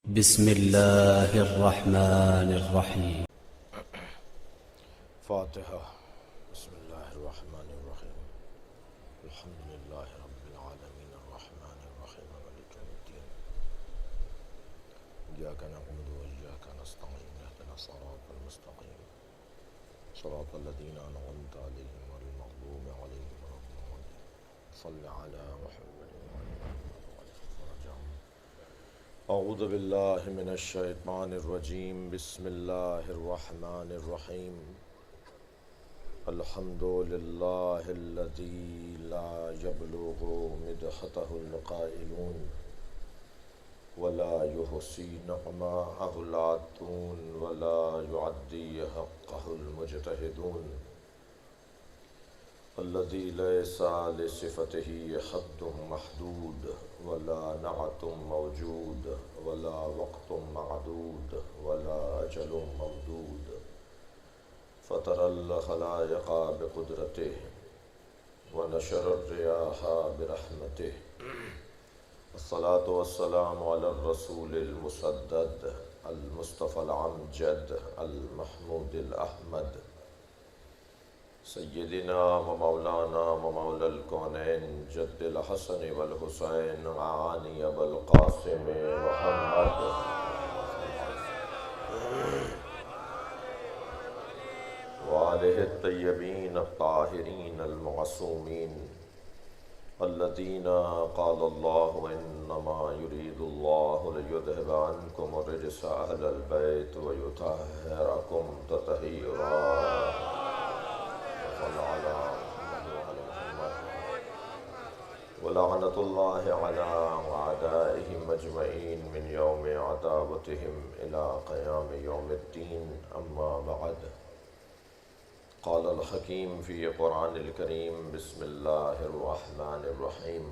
بسم الله الرحمن الرحيم. فاتحة. بسم الله الرحمن الرحيم. الحمد لله رب العالمين الرحمن الرحيم مالك يوم الدين. إياك نعبد وإياك نستعين اهدنا الصراط المستقيم صراط الذين أنعمت عليهم غير المغضوب عليهم ولا الضالين. صل على محمد وعلى آله وصحبه. أعوذ بالله من الشيطان الرجيم. بسم الله الرحمن الرحيم. الحمد لله الذي لا يبلغ مدحته القائلون ولا يحصي نعماءه العادون ولا يعدي حقه المجتهدون الذي ليس لصفته حد محدود ولا نعت موجود ولا وقت معدود ولا أجل ممدود فطر الخلائق بقدرته ونشر الرياح برحمته. الصلاة والسلام على الرسول المسدد المصطفى العمجد المحمود الأحمد سيدنا ومولانا ومولى الكونين جد الحسن والحسين عاني بالقاسم محمد وآله الطيبين الطاهرين المعصومين الذين قال الله إنما يريد الله ليذهب عنكم الرجس أهل البيت ويطهركم تطهيرا. ولعنة الله على أعدائهم أجمعين من يوم عداوتهم إلى قيام يوم الدين. أما بعد. قال الحكيم في قرآن الكريم. بسم الله الرحمن الرحيم.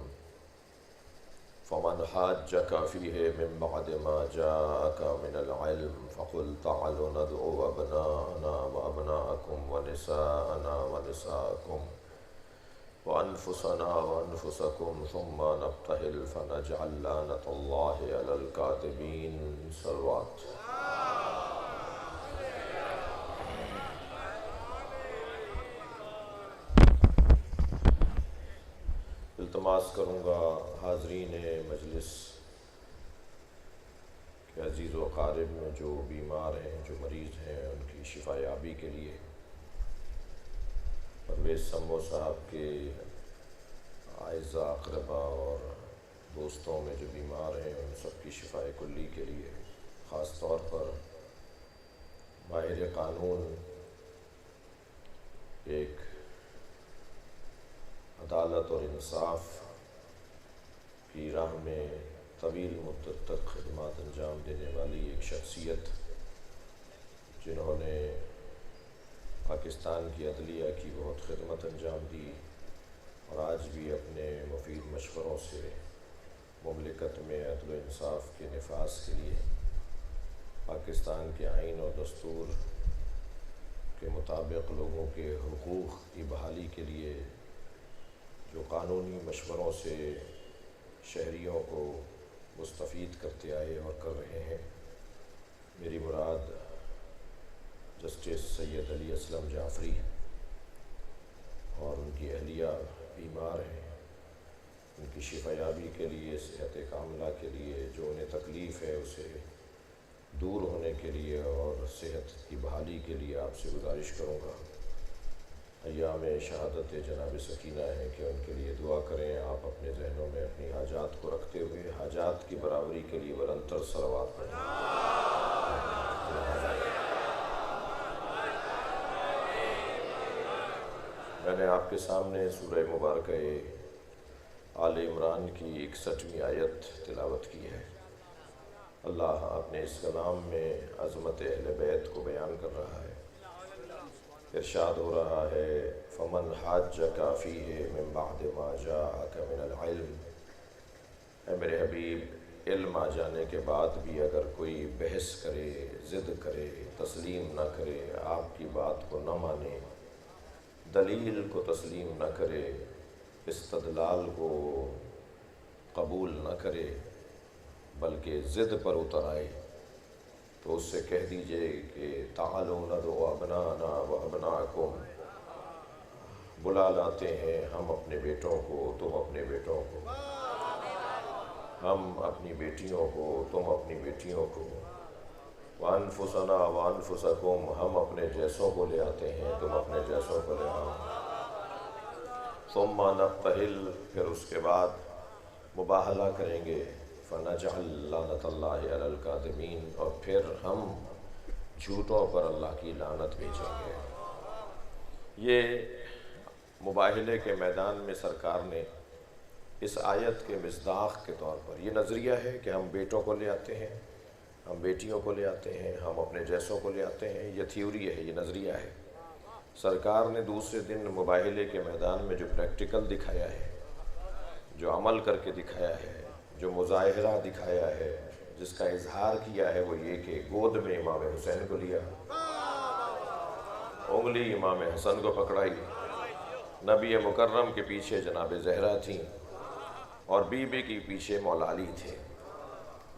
فمن حاجك فيه من بعد ما جاءك من العلم فقل تعالوا ندعو أبناءنا وأبناءكم ونساءنا ونساءكم وأنفسنا وأنفسكم ثم نبتهل فنجعل لعنة الله على الكاذبين. صلوات. التماس کروں گا حاضرین مجلس کہ عزیز و اقارب میں جو بیمار ہیں، جو مریض ہیں، ان کی شفا یابی کے لیے پرویز سمو صاحب کے اعزاء اقربا اور دوستوں میں جو بیمار ہیں ان سب کی شفا کلی کے لیے خاص طور پر ماہر قانون ایک عدالت اور انصاف کی راہ میں طویل مدت تک خدمات انجام دینے والی ایک شخصیت جنہوں نے پاکستان کی عدلیہ کی بہت خدمت انجام دی اور آج بھی اپنے مفید مشوروں سے مملکت میں عدل و انصاف کے نفاذ کے لیے پاکستان کے آئین اور دستور کے مطابق لوگوں کے حقوق کی بحالی کے لیے جو قانونی مشوروں سے شہریوں کو مستفید کرتے آئے اور کر رہے ہیں. میری مراد جسٹس سید علی اسلم جعفری اور ان کی اہلیہ بیمار ہیں. ان کی شفا یابی کے لیے، صحت کاملہ کے لیے، جو انہیں تکلیف ہے اسے دور ہونے کے لیے اور صحت کی بحالی کے لیے آپ سے گزارش کروں گا. ایام شہادت جناب سکینہ ہے کہ ان کے لیے دعا کریں. آپ اپنے ذہنوں میں اپنی حاجات کو رکھتے ہوئے حاجات کی برابری کے لیے برنتر صلوات پڑھیں. میں نے آپ کے سامنے سورہ مبارکہ آل عمران کی 61ویں آیت تلاوت کی ہے. اللہ اپنے اس کلام میں عظمت اہل بیت کو بیان کر رہا ہے. ارشاد ہو رہا ہے فمن حاجک فیہ من بعد ما جاءک من العلم. اے میرے حبیب، علم آ جانے کے بعد بھی اگر کوئی بحث کرے، ضد کرے، تسلیم نہ کرے، آپ کی بات کو نہ مانے، دلیل کو تسلیم نہ کرے، استدلال کو قبول نہ کرے، بلکہ ضد پر اتر آئے تو اس سے کہہ دیجئے کہ تعالوا ندعو ابناءنا وابناءکم، بلا لاتے ہیں ہم اپنے بیٹوں کو، تم اپنے بیٹوں کو، ہم اپنی بیٹیوں کو، تم اپنی بیٹیوں کو، وانفسنا وانفسکم، ہم اپنے جیسوں کو لے آتے ہیں، تم اپنے جیسوں کو لے آؤ، ثم نبتہل، پھر اس کے بعد مباہلہ کریں گے، فنجعل لعنت اللہ علی الکاذبین، اور پھر ہم جھوٹوں پر اللہ کی لعنت بھیجیں گے۔ یہ مباہلے کے میدان میں سرکار نے اس آیت کے مصداق کے طور پر یہ نظریہ ہے کہ ہم بیٹوں کو لے آتے ہیں، ہم بیٹیوں کو لے آتے ہیں، ہم اپنے جیسوں کو لے آتے ہیں، یہ تھیوری ہے، یہ نظریہ ہے۔ سرکار نے دوسرے دن مباہلے کے میدان میں جو پریکٹیکل دکھایا ہے، جو عمل کر کے دکھایا ہے، جو مظاہرہ دکھایا ہے، جس کا اظہار کیا ہے، وہ یہ کہ گود میں امام حسین کو لیا، انگلی امام حسن کو پکڑائی، نبی مکرم کے پیچھے جناب زہرا تھیں اور بی بی کی پیچھے مولا علی تھے۔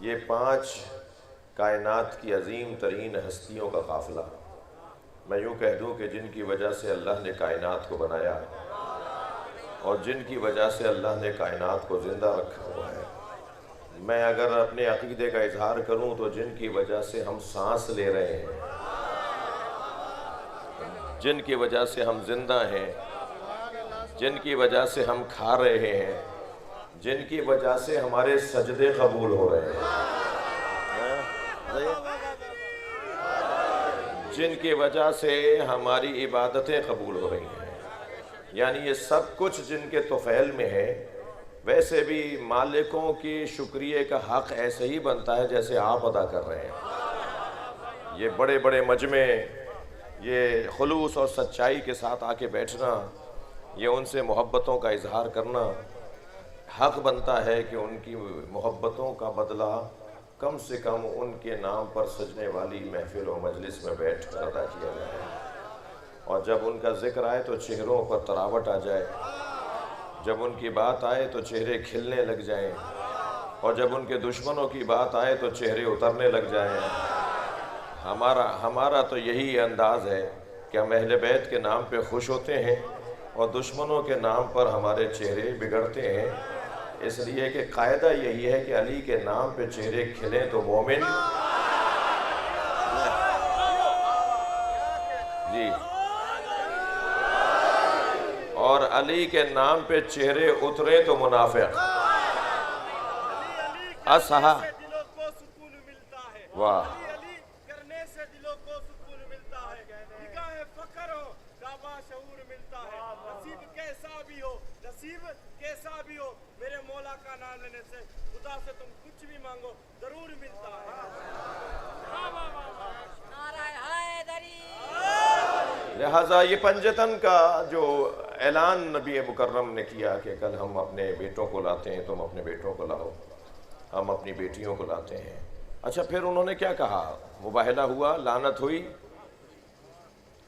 یہ 5 کائنات کی عظیم ترین ہستیوں کا قافلہ، میں یوں کہہ دوں کہ جن کی وجہ سے اللہ نے کائنات کو بنایا اور جن کی وجہ سے اللہ نے کائنات کو زندہ رکھا ہوا ہے۔ میں اگر اپنے عقیدے کا اظہار کروں تو جن کی وجہ سے ہم سانس لے رہے ہیں، جن کی وجہ سے ہم زندہ ہیں، جن کی وجہ سے ہم کھا رہے ہیں، جن کی وجہ سے ہمارے سجدے قبول ہو رہے ہیں، جن کی وجہ سے ہماری عبادتیں قبول ہو رہی ہیں، یعنی یہ سب کچھ جن کے طفیل میں ہے۔ ویسے بھی مالکوں کی شکریہ کا حق ایسے ہی بنتا ہے جیسے آپ ادا کر رہے ہیں۔ یہ بڑے بڑے مجمع، یہ خلوص اور سچائی کے ساتھ آ کے بیٹھنا، یہ ان سے محبتوں کا اظہار کرنا، حق بنتا ہے کہ ان کی محبتوں کا بدلہ کم سے کم ان کے نام پر سجنے والی محفل و مجلس میں بیٹھ کر ادا کیا جائے، اور جب ان کا ذکر آئے تو چہروں پر تراوٹ آ جائے، جب ان کی بات آئے تو چہرے کھلنے لگ جائیں، اور جب ان کے دشمنوں کی بات آئے تو چہرے اترنے لگ جائیں۔ ہمارا تو یہی انداز ہے کہ ہم اہل بیت کے نام پہ خوش ہوتے ہیں اور دشمنوں کے نام پر ہمارے چہرے بگڑتے ہیں، اس لیے کہ قاعدہ یہی ہے کہ علی کے نام پہ چہرے کھلیں تو مومن، جی، اور علی کے نام پہ چہرے اترے تو منافق۔ اصحا واہ، کیسا بھی ہو میرے مولا کا نام لینے سے خدا سے تم کچھ بھی مانگو ضرور ملتا ہے۔ لہٰذا یہ پنجتن کا جو اعلان نبی مکرم نے کیا کہ کل ہم اپنے بیٹوں کو لاتے ہیں، تم اپنے بیٹوں کو لاؤ، ہم اپنی بیٹیوں کو لاتے ہیں۔ اچھا، پھر انہوں نے کیا کہا؟ مباہلہ ہوا، لعنت ہوئی،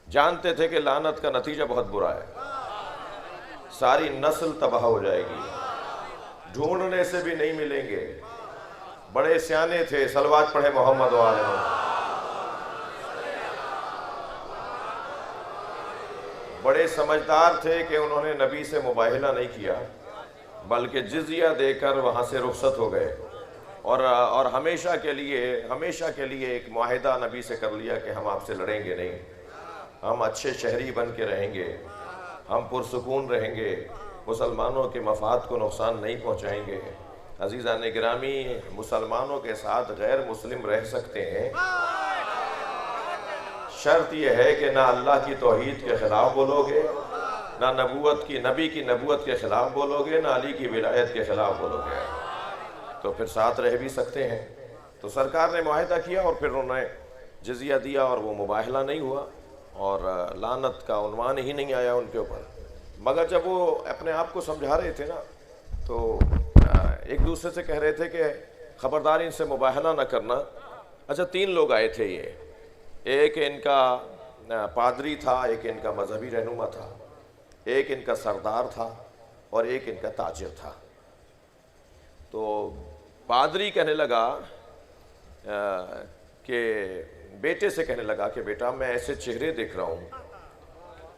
جانتے تھے کہ لعنت کا نتیجہ بہت برا ہے، ساری نسل تباہ ہو جائے گی، ڈھونڈنے سے بھی نہیں ملیں گے۔ بڑے سیانے تھے، صلوات پڑھے محمد و آلہ محمد۔ بڑے سمجھدار تھے کہ انہوں نے نبی سے مباہلہ نہیں کیا بلکہ جزیہ دے کر وہاں سے رخصت ہو گئے، اور ہمیشہ کے لیے ایک معاہدہ نبی سے کر لیا کہ ہم آپ سے لڑیں گے نہیں، ہم اچھے شہری بن کے رہیں گے، ہم پرسکون رہیں گے، مسلمانوں کے مفاد کو نقصان نہیں پہنچائیں گے۔ عزیزان گرامی، مسلمانوں کے ساتھ غیر مسلم رہ سکتے ہیں، شرط یہ ہے کہ نہ اللہ کی توحید کے خلاف بولو گے، نہ نبی کی نبوت کے خلاف بولو گے، نہ علی کی ولایت کے خلاف بولو گے، تو پھر ساتھ رہ بھی سکتے ہیں۔ تو سرکار نے معاہدہ کیا اور پھر انہوں نے جزیہ دیا، اور وہ مباہلہ نہیں ہوا اور لعنت کا عنوان ہی نہیں آیا ان کے اوپر۔ مگر جب وہ اپنے آپ کو سمجھا رہے تھے نا، تو ایک دوسرے سے کہہ رہے تھے کہ خبردار ان سے مباہلہ نہ کرنا۔ اچھا، 3 لوگ آئے تھے، ایک ان کا پادری تھا، ایک ان کا مذہبی رہنما تھا، ایک ان کا سردار تھا، اور ایک ان کا تاجر تھا۔ تو پادری کہنے لگا کہ بیٹے سے کہنے لگا کہ بیٹا میں ایسے چہرے دیکھ رہا ہوں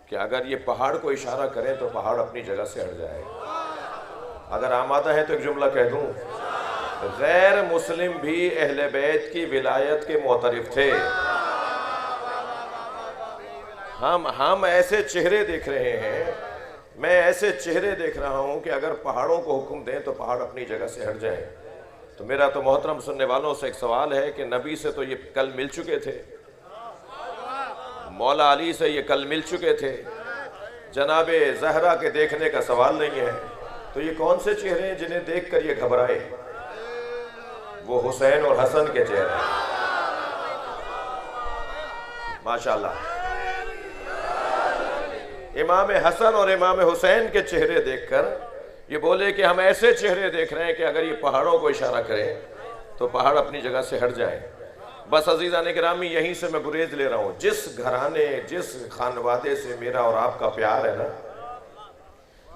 کہ اگر یہ پہاڑ کو اشارہ کریں تو پہاڑ اپنی جگہ سے ہٹ جائے. اگر آمادہ ہے تو ایک جملہ کہہ دوں. غیر مسلم بھی اہل بیت کی ولایت کے معترف تھے. ہم ایسے چہرے دیکھ رہے ہیں, میں ایسے چہرے دیکھ رہا ہوں کہ اگر پہاڑوں کو حکم دیں تو پہاڑ اپنی جگہ سے ہٹ جائیں. تو میرا تو محترم سننے والوں سے ایک سوال ہے کہ نبی سے تو یہ کل مل چکے تھے, مولا علی سے یہ کل مل چکے تھے, جناب زہرا کے دیکھنے کا سوال نہیں ہے, تو یہ کون سے چہرے ہیں جنہیں دیکھ کر یہ گھبرائے؟ وہ حسین اور حسن کے چہرے ہیں. ماشاءاللہ, امام حسن اور امام حسین کے چہرے دیکھ کر یہ بولے کہ ہم ایسے چہرے دیکھ رہے ہیں کہ اگر یہ پہاڑوں کو اشارہ کریں تو پہاڑ اپنی جگہ سے ہٹ جائیں. بس عزیزان گرامی, یہیں سے میں گریز لے رہا ہوں. جس گھرانے, جس خانوادے سے میرا اور آپ کا پیار ہے نا,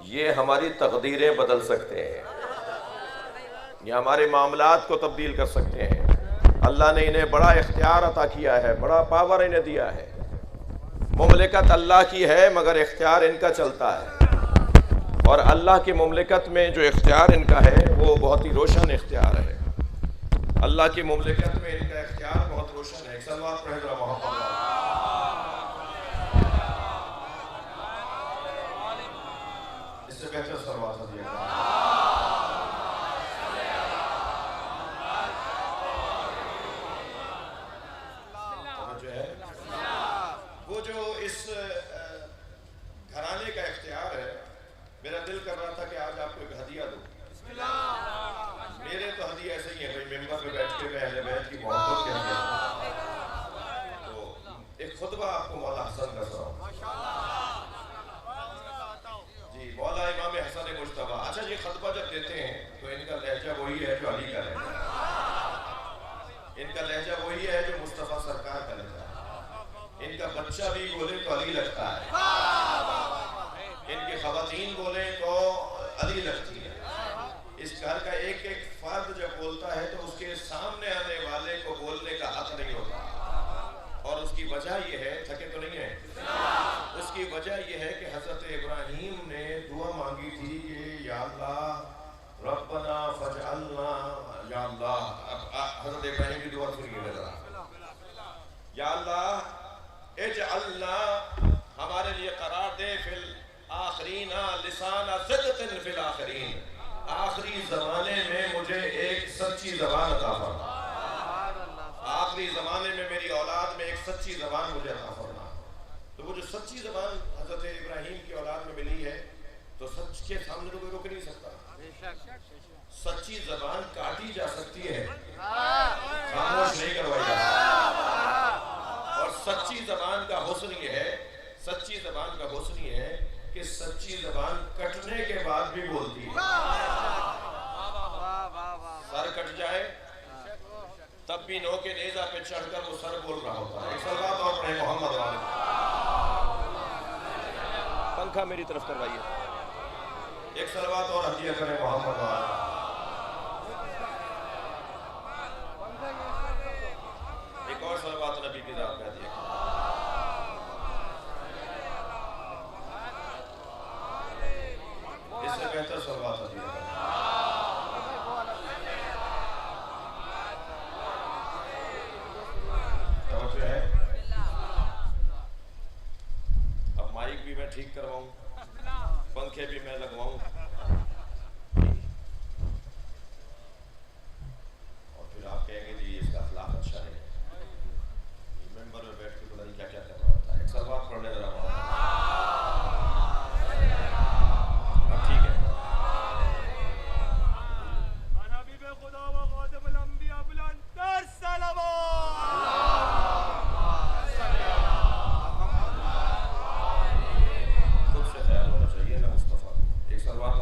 یہ ہماری تقدیریں بدل سکتے ہیں, یہ ہمارے معاملات کو تبدیل کر سکتے ہیں. اللہ نے انہیں بڑا اختیار عطا کیا ہے, بڑا پاور انہیں دیا ہے. مملکت اللہ کی ہے مگر اختیار ان کا چلتا ہے, اور اللہ کی مملکت میں جو اختیار ان کا ہے وہ بہت ہی روشن اختیار ہے. اللہ کی مملکت میں ان کا اختیار بہت روشن ہے. ایک صلوات پڑھیں ذرا محمد. اس سے بہتر صلوات دیا جو ہے وہ جو اس گھرانے کا اختیار ہے. میرا دل کر رہا تھا کہ آج آپ کو ایک ہدیہ دوں. میرے تو ہدیہ ایسے ہی ہے بھائی, ممبر پہ بیٹھ کے میں اہل بیت کی محبت کے ہدیہ. تو ایک خطبہ آپ کو مولا حسن کا سناؤں. جی, مولا امام حسن مجتبیٰ. اچھا, یہ خطبہ جب دیتے ہیں تو ان کا لہجہ وہی ہے جو علی کا لہجہ ہے, ان کا لہجہ وہی ہے جو مصطفیٰ سرکار کا لہجہ ہے. ان کا بچہ بھی بولے تو علی لگتا ہے, ان کی خواتین بولیں تو علی لگتی ہے. اس گھر کا ایک ایک فرد جب بولتا ہے تو اس کے سامنے آنے والے کو بولنے کا حق نہیں ہوتا. اور اس کی وجہ یہ ہے, تھکے تو نہیں ہے, اس کی وجہ یہ ہے کہ حضرت ابراہیم نے دعا مانگی تھی کہ یا اللہ ربنا فجعلنا, یا اللہ, حضرت ابراہیم کی دعا سنیے ذرا. یا اللہ اجعلنا, ہمارے لیے قرار دے, فی الآخرین لسان صدق فی الآخرین, آخری زمانے میں مجھے ایک سچی زبان عطا فرما. آخری زمانے میں میری اولاد میں ایک سچی زبان مجھے عطا فرما. تو وہ جو سچی زبان حضرت ابراہیم کی اولاد میں ملی ہے, تو سچ کے سامنے تو کوئی روک نہیں سکتا. سچی زبان کاٹی جا سکتی ہے, خاموش نہیں کروائی جا سکتی. اور سچی زبان کا حسن یہ ہے, سچی زبان کا حسن یہ ہے کہ سچی زبان کٹنے کے بعد بھی بولتی ہے. سر کٹ جائے تب بھی نو کے نیزہ پہ چڑھ کر وہ سر بول رہا ہوتا ہے. ایک صلوات اور پڑھیں محمد والے. پنکھا میری طرف کروائیے. ایک صلوات اور ہدیہ کریں محمد والے. ایک اور صلوات نبی کی ذات پہ ہدیہ کریں. اس سے بہتر صلوات ہدیہ کریں. توجہ ہے. اب مائک بھی میں ٹھیک کرواؤں, پنکھے بھی میں لگواؤں, اور پھر آپ کہیں گے جی اس کا اخلاق اچھا ہے, ممبر میں بیٹھ کے پتہ نہیں کیا کیا کر رہا ہوتا ہے. ایک صلوات پڑھنے ذرا. ٹھیک ہے. خود سے خیال ہونا چاہیے نا مصطفیٰ. ایک صلوات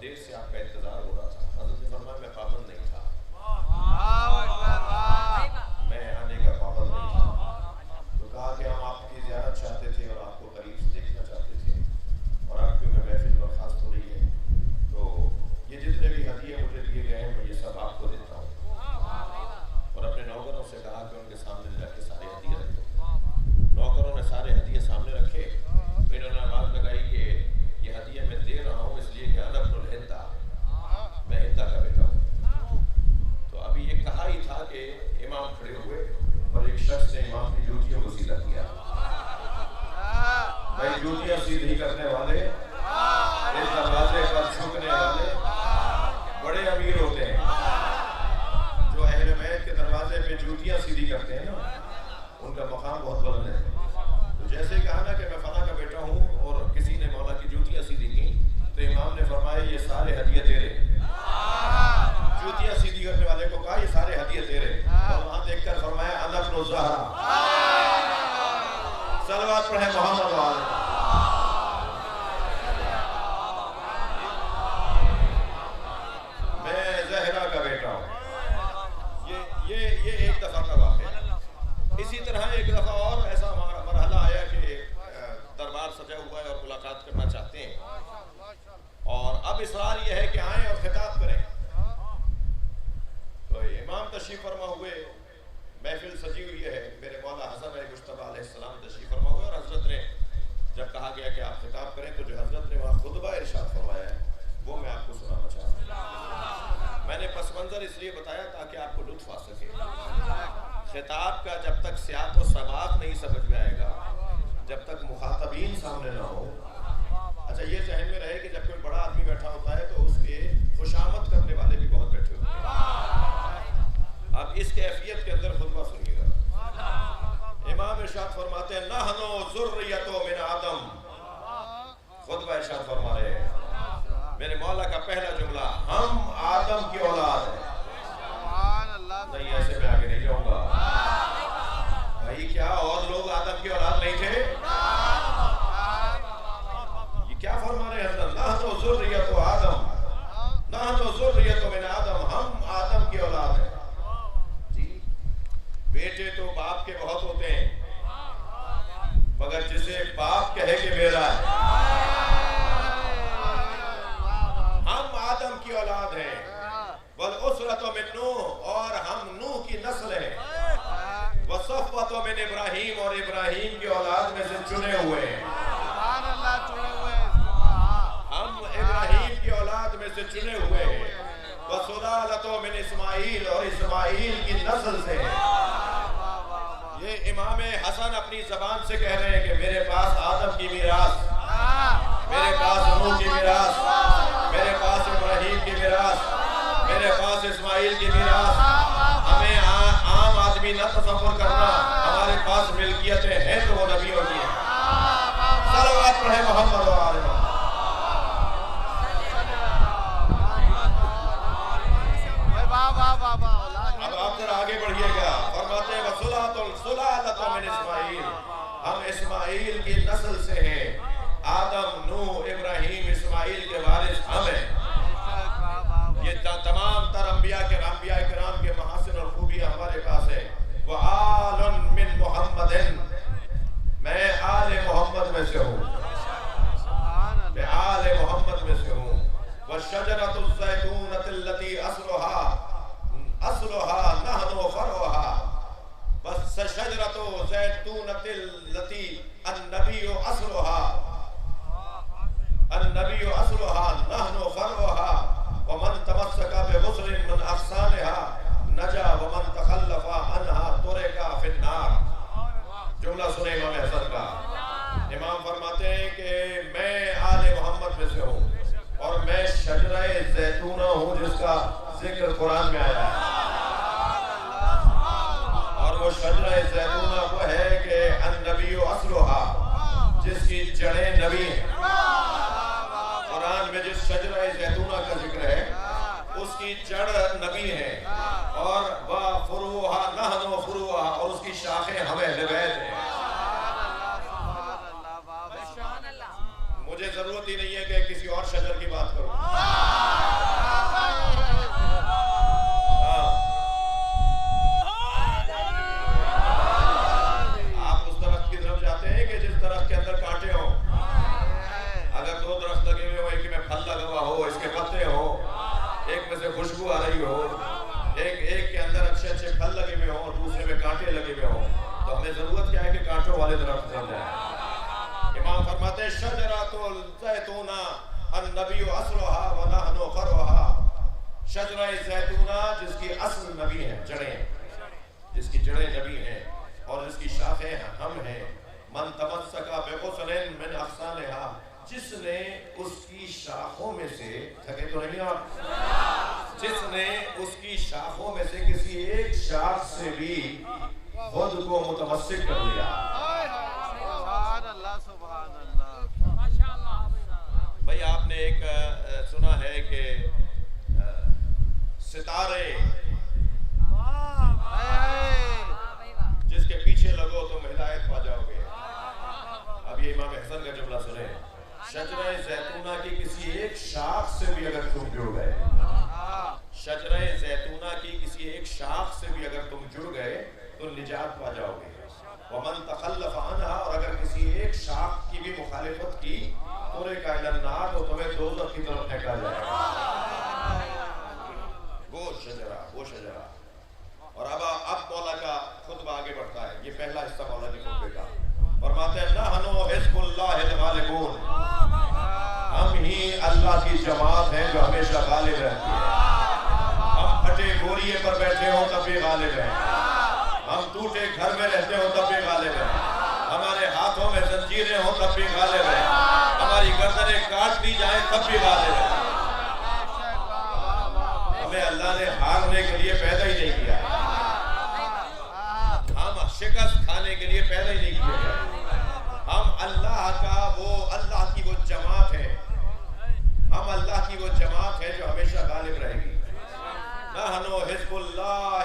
دیر سے آپ کا انتظار ہو رہا تھا. حضرت نے فرمایا میں پابند نہیں تھا, میں آنے کا پابند نہیں تھا. تو کہا کہ ہم آپ کی زیارت چاہتے تھے اور آپ کو قریب سے دیکھنا چاہتے تھے, اور آپ کیونکہ محفل برخاست ہو رہی ہے تو یہ جتنے بھی ہدیے مجھے دیے گئے ہیں میں یہ سب آپ کو دیتا ہوں. اور اپنے نوکروں سے کہا کہ ان کے سامنے رکھ کے سارے ہدیے رکھ دو. نوکروں نے سارے ہدیے سامنے رکھے. پھر انہوں نے آواز لگائی کہ یہ ہدیے میں دے رہا ہوں اس لیے کہ انا ابن الہندا, میں ہندا کا بیٹا ہوں. تو ابھی یہ کہا ہی تھا کہ امام کھڑے ہوئے اور ایک شخص نے امام کی جوتیوں کو سیدھا کیا. بھائی جوتیاں سیدھی کرنے والے, اس دروازے پر جھکنے والے بڑے امیر ہوتے ہیں. جو اہل بیت کے دروازے پہ جوتیاں سیدھی کرتے ہیں نا, ان کا مقام بہت بلند ہے. تو جیسے کہا نا کہ میں فلاں کا بیٹا ہوں اور کسی نے مولا کی جوتیاں سیدھی کی, تو امام نے فرمایا یہ سارے ہدیے تیرے. جوتیاں سیدھی کرنے والے کو کہا یہ سارے ہدیے تیرے, اور وہاں دیکھ کر فرمایا انا ابن الزہرا. صلوات پڑھیں محمد وآلہ. میں زہرا کا بیٹا ہوں. یہ ایک دفعہ کا واقعہ ہے. اسی طرح ایک دفعہ اور ایسا مرحلہ آیا کہ دربار سجا ہوا ہے اور ملاقات کرنا چاہتے ہیں, اور اب اصرار یہ ہے کہ آئیں اور خطاب کریں. تو امام تشریف فرما ہوئے, محفل سجی ہوئی ہے, میرے مولا حسن مجتبی علیہ السلام تشریف فرما ہوئے, اور حضرت نے جب کہا گیا کہ آپ خطاب کریں تو جو حضرت نے وہاں خطبہ ارشاد فرمایا ہے وہ میں آپ کو سنانا چاہتا ہوں. میں نے پس منظر اس لیے بتایا تاکہ آپ کو لطف آ سکے. خطاب کا جب تک سیاق و سباق نہیں سمجھ میں آئے گا, جب تک مخاطبین سامنے نہ ہو. اچھا یہ ذہن میں رہے کہ جب کوئی بڑا آدمی بیٹھا ہوتا ہے تو اس کے خوشامد کرنے والے بھی بہت بیٹھے ہوتے ہیں. اب اس کیفیت کے اندر خطبہ سنیے گا. امام ارشاد فرماتے ہیں نحنو ذریۃ من آدم. خطبہ ارشاد فرما رہے ہیں میرے مولا کا پہلا جملہ, ہم آدم کی اولاد ہیں. نہیں ایسے میں آگے نہیں جاؤں گا بھائی. کیا اور لوگ آدم کی اولاد نہیں تھے؟ یہ کیا فرما رہے ہیں حضرت؟ نحن ذریۃ آدم, نحن ذریۃ من آدم, ہم آدم کی اولاد ہیں. جی بیٹے تو باپ کے بہت ہوتے ہیں, مگر جسے باپ کہے کہ میرا ہے. ہم آدم کی اولاد ہیں. والاسرۃ من نوح, اور ہم نوح کی نسل ہیں. وصفوۃ من ابراہیم, اور ابراہیم کی اولاد میں سے چنے ہوئے ہیں. ہم ابراہیم کی اولاد میں سے چنے ہوئے ہیں. وسلالۃ من اسماعیل, اور اسماعیل کی نسل سے ہیں. یہ امام حسن اپنی زبان سے کہہ رہے ہیں کہ میرے پاس آدم کی میراث, میرے پاس نوح کی میراث, میرے پاس ابراہیم کی میراث, میرے پاس اسماعیل کی میراث. ہمیں عام آدمی نہ تصور کرنا, ہمارے پاس ملکیتیں ہیں تو وہ نبیوں کی ہیں. صلوات پڑھیں محمد وآلہ. اب آپ ذرا آگے بڑھیے گا. فرماتے ہیں وسلالۃ من اسماعیل, ہم اسماعیل کی نسل سے ہیں. آدم, نوح, ابراہیم, اسماعیل کے وارث ہم ہیں. یہ تمام تر انبیاء کرام کے محاسن اور خوبیاں ہمارے پاس ہے. وآل من محمد, میں آل محمد میں سے ہوں, میں آل محمد میں سے ہوں. والشجرۃ الزیتونۃ التي اصلها نحن فرعها, بس شجرۃ زیتونۃ التي النبی اصلها نحن فرعها. ومن تمسک بغصن من اغصانها نجا, ومن تخلف عنها ترک فی النار. جملہ سنے امام حسن کا. امام فرماتے ہیں کہ میں آل محمد میں سے ہوں, اور میں شجرہ زیتونہ ہوں جس کا ذکر قرآن میں آیا ہے. اور وہ شجرہ زیتونہ وہ ہے کہ النبی اصلها, جس کی جڑیں نبی ہیں. قرآن میں جس شجرہ زیتونہ کا ذکر ہے اس کی جڑ نبی ہے, اور وفروعها نحن فروعها, اور اس کی شاخیں ہم اہل بیت ہیں. مجھے ضرورت ہی نہیں ہے کہ کسی اور شجر کی بات کروں. نحن فرعها شجرہ زیتونہ جس کی اصل نبی ہیں، جڑیں، جس کی جڑیں نبی ہیں اور جس کی شاخیں ہم ہیں، من تمسک بغصن من اغصانها، جس نے اس کی شاخوں میں سے، تھکے تو نہیں آپ، جس نے اس کی شاخوں میں سے کسی ایک شاخ سے بھی خود کو متمسک کر لیا. سبحان اللہ سبحان اللہ. بھئی آپ نے ایک سنا ہے کہ ستارے جس کے پیچھے لگو تم ہدایت پا جاؤ گے. اب یہ امام حسن کا جملہ سنیں، شجرہ زیتونہ کی کسی ایک شاخ سے بھی اگر تم جڑ گئے، شجرہ زیتونہ کی کسی ایک شاخ سے بھی اگر تم جڑ گئے تو نجات پا جاؤ گے. ومن تخلف عنہا، اور اگر کسی ایک شاخ کی بھی مخالفت کی طرق الی النار تو تمہیں دوزخ کی طرف پھینکا جائے گا. وہ شجرہ. اور اب مولا کا خطبہ آگے بڑھتا ہے. یہ پہلا حصہ مولا کے خطبے کا. فرماتے ہیں نحن حزب اللہ الغالبون، ہم ہی اللہ کی جماعت ہیں جو ہمیشہ غالب رہتی ہے. ہم پھٹے گوریے پر بیٹھے ہوں تب بھی غالب ہیں، ہم ٹوٹے گھر میں رہتے ہوں تب بھی غالب ہیں، ہمارے ہاتھوں میں زنجیریں ہوں تب بھی غالب ہیں، ہماری گردنیں کاٹ دی جائیں تب بھی غالب ہیں. ہمیں اللہ نے ہارنے کے لیے پیدا ہی نہیں کیا، ہم شکست کھانے کے لیے پیدا ہی نہیں کیے گئے. ہم اللہ کی وہ جماعت ہے، ہم اللہ کی وہ جماعت ہے جو ہمیشہ غالب رہے گی. نحن حزب اللہ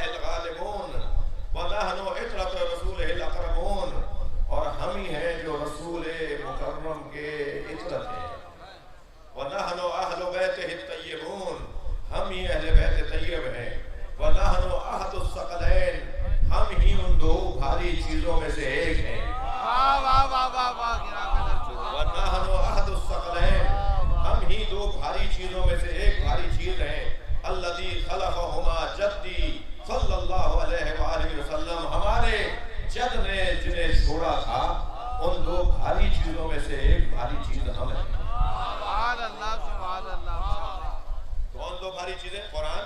الغالبون ونحن عترۃ رسولہ الاقربون، اور ہم ہی ہیں جو رسول مکرم کے عترت ہیں. ونحن اہل بیتہ الطیبون، ہم ہی اہل بیت طیب ہیں. ونحن احد الثقلین، ہم ہی ان دو بھاری چیزوں میں سے ایک ہیں. ونحن احد الثقلین، ہم ہی دو بھاری چیزوں میں سے ایک بھاری چیز ہیں. الذی خلقہما جدی صلی اللہ علیہ وآلہ وسلم، ہمارے جد نے جنہیں چھوڑا تھا ان دو بھاری چیزوں میں سے ایک بھاری چیز ہم ہیں. سبحان اللہ سبحان اللہ. کون دو بھاری چیزیں؟ قرآن،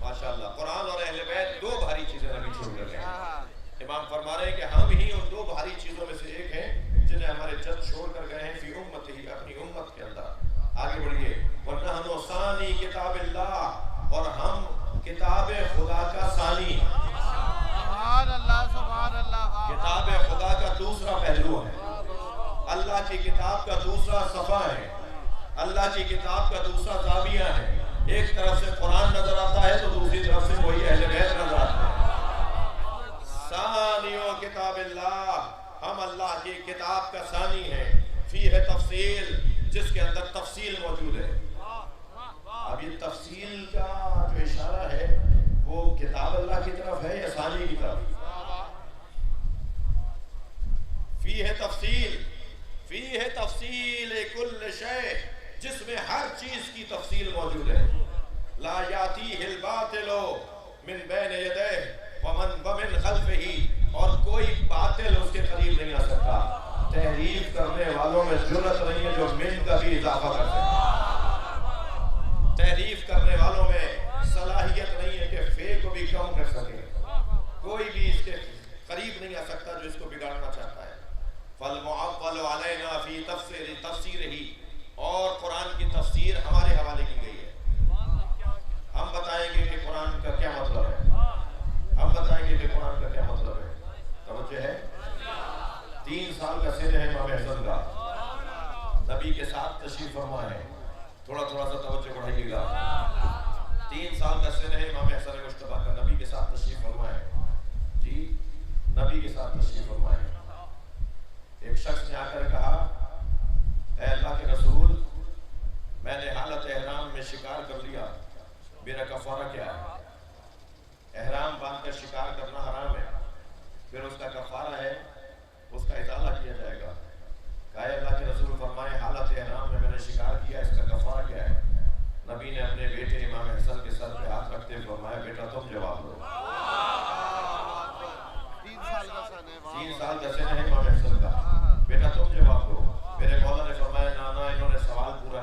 ماشاءاللہ، قرآن اور اہل بیت دو بھاری چیزیں نبی چھوڑ کر گئے. امام فرما رہے ہیں کہ ہم ہی ان دو بھاری چیزوں میں سے ایک ہیں جنہیں ہمارے جد چھوڑ کر گئے ہیں. فی امت ہی، اپنی امت کے اندر. آگے بڑھئے. وَنَحْنُ ثَانِي کتاب اللہ، اور ہم کتاب خدا کا ثانی ہیں. سبحان اللہ سبحان اللہ. کتاب خدا کا دوسرا پہلو ہے، اللہ کی کتاب کا دوسرا صفحہ ہے، اللہ کی کتاب کا دوسرا زاویہ ہے. ایک طرف سے قرآن نظر آتا ہے تو دوسری طرف سے وہی اہل بیت نظر آتا ہے. ثانیو کتاب اللہ، ہم اللہ کی کتاب کا ثانی ہیں. فیہ تفصیل، جس کے اندر تفصیل موجود ہے. اب یہ تفصیل کا جو اشارہ ہے وہ کتاب اللہ کی طرف ہے یا ثانی کی طرف؟ فیہ تفصیل، فیہ تفصیل کل شیء، جس میں ہر چیز کی تفصیل موجود ہے. لا یاتیہ الباطل من بین یدیہ ومن خلفہ، اور کوئی باطل اس کے قریب نہیں آ سکتا. تحریف کرنے والوں میں جرأت نہیں ہے جو من کا بھی اضافہ کر سکتا. تحریف کرنے والوں میں صلاحیت نہیں ہے کہ فے کو بھی کم کر سکے. کوئی بھی اس کے قریب نہیں آ سکتا جو اس کو بگاڑنا چاہتا ہے. فالمعول علینا فی تفسیرہ، اور قرآن کی تفسیر ہمارے حوالے کی گئی ہے. ہم بتائیں گے کہ قرآن کا کیا مطلب ہے، ہم بتائیں گے کہ قرآن کا کیا مطلب ہے. توجہ ہے. 3 سال کا سن ہے امام حسن کا، نبی کے ساتھ تشریف فرما ہے. تھوڑا تھوڑا سا توجہ بڑھائیے گا. 3 سال کا سن ہے امام حسن مجتبیٰ کا، نبی کے ساتھ تشریف فرما ہے. جی، نبی کے ساتھ تشریف فرما ہے. ایک شخص نے آ کر کہا، اے اللہ کے رسول، میں نے حالت احرام میں شکار کر لیا، میرا کفارہ کیا ہے؟ احرام باندھ کر شکار کرنا حرام ہے، پھر اس کا کفارہ ہے، اس کا اطالہ کیا جائے گا. کہا اللہ کے رسول فرمائے حالت احرام میں نے شکار کیا، اس کا کفارہ کیا ہے؟ نبی نے اپنے بیٹے امام حسن کے سر پہ ہاتھ رکھتے فرمایا بیٹا تم جواب دو. 3 سال کا سن ہے. 3 سال کا سن ہے امام حسن کا، بیٹا تم جواب دو. میرے مولا نے فرمایا نانا انہوں نے سوال پورا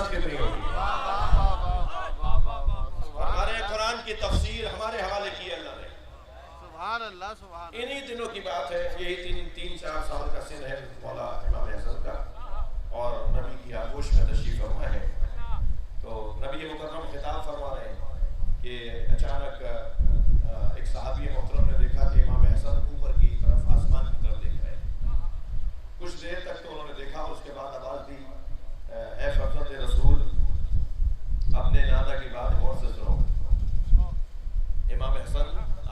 عظمت کتنی ہوگی. ہمارے قرآن کی تفسیر ہمارے حوالے کی اللہ نے. سبحان اللہ سبحان اللہ. انہی دنوں کی بات ہے. یہی 3-4 سال کا سن ہے مولا امام حسن کا, اور نبی کی آغوش میں تشریف فرما ہے. تو نبی مکرم خطاب فرما رہے ہیں کہ اچانک ایک صحابی محترم نے دیکھا کہ امام حسن اوپر کی طرف آسمان کی طرف دیکھ رہے ہیں. کچھ دیر تک تو انہوں نے دیکھا, اور اس کے بعد آواز دی, اے فرزند رسول اپنے نانا کی بات غور سے سنو. امام حسن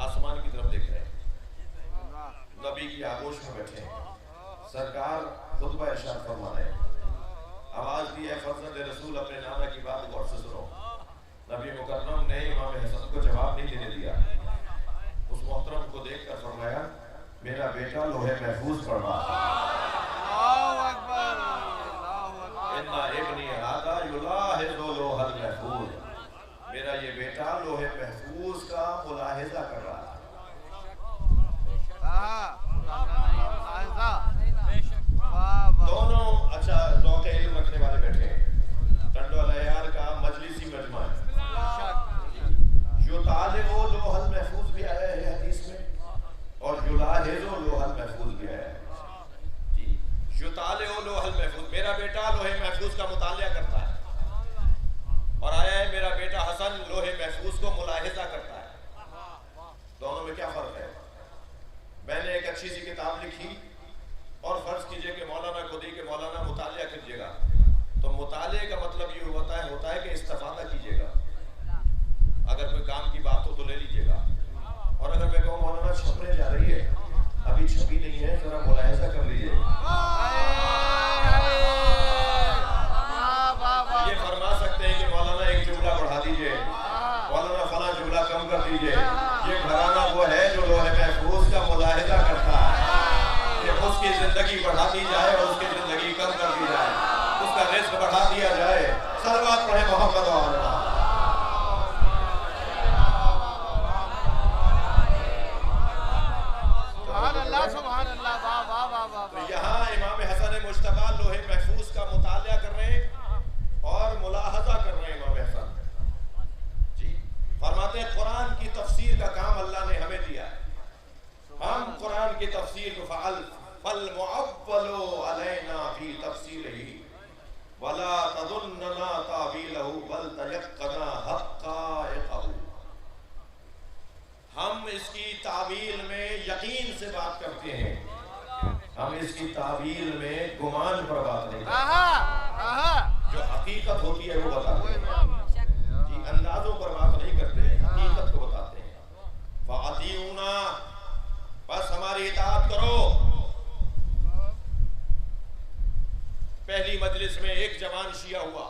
آسمان کی طرف دیکھ رہے ہیں, نبی کی آغوش میں بیٹھے ہیں, سرکار خطبہ ارشاد فرما رہے ہیں. آواز دی, اے فرزند رسول اپنے نانا کی بات غور سے سنو. نبی مکرم نے امام حسن کو جواب نہیں دینے دیا. اس محترم کو دیکھ کر فرمایا, میرا بیٹا لوہے محفوظ پڑھ رہا. اللہ اکبر اللہ اکبر. اِنَّ ابْنِي هَذَا يُلَاحِظُ لَوْحَ الْمَحْفُوظ. میرا یہ بیٹا لوہے محفوظ کا ملاحظہ کر رہا ہے. دونوں اچھا ذوق علم رکھنے والے بیٹھے ہیں. ٹنڈو العیار کا مجلسی مجمع ہے. یطالب لوح المحفوظ بھی آیا ہے حدیث میں, اور یلاحظ لوح المحفوظ بھی آیا ہے. جی, یطالب لوح المحفوظ, میرا بیٹا لوح محفوظ کا مطالعہ کرتا ہے, اور آیا ہے میرا بیٹا حسن لوح محفوظ کو ملاحظہ کرتا ہے. دونوں میں کیا فرق ہے؟ میں نے ایک اچھی سی کتاب لکھی, اور فرض کیجئے کہ مولانا کو دی کہ مولانا مطالعہ کیجئے گا, تو مطالعے کا مطلب یہ ہوتا ہے کہ استفادہ کیجئے گا. اگر کوئی کام کی بات ہو تو لے لیجئے گا, اور اگر میں کہوں مولانا چھپنے جا رہی ہے, ابھی چھپی نہیں ہے, ذرا ملاحظہ کر لیجئے. یہ فرما سکتے ہیں کہ مولانا ایک جملہ بڑھا دیجئے, مولانا فلاں جملہ کم کر دیجئے. یہ گھرانہ وہ ہے جو لوح محفوظ کا ملاحظہ کرتا ہے کہ اس کی زندگی بڑھا دی جائے اور اس کی زندگی کم کر دی جائے, اس کا رزق بڑھا دیا جائے. صلوات پڑھیں محمد و آل محمد. سبحان اللہ سبحان اللہ. واہ واہ واہ واہ. تو یہاں امام حسن مجتبیٰ لوح محفوظ کا مطالعہ کر رہے ہیں اور ملاحظہ کر رہے ہیں. امام حسن جی فرماتے ہیں قرآن کی تفسیر کا کام اللہ نے ہمیں دیا ہے. ہم قرآن کی تفسیر کو فَالْمُعَوَّلُ عَلَيْنَا فِي تَفْسِيرِهِ وَلَا تَظُنَّنَا تَعْوِيلَهُ بَلْ تَيَقَّنَا حَقَّائِقَهُ. ہم اس کی تعویل میں یقین سے بات کرتے ہیں, ہم اس کی تعویل میں گمان پر بات نہیں کرتے. جو حقیقت ہوتی ہے وہ بتاتے ہیں, جی اندازوں پر بات نہیں کرتے, حقیقت کو بتاتے ہیں. فَأَطِيعُونَا, بس ہماری اطاعت کرو. پہلی مجلس میں ایک جوان شیعہ ہوا,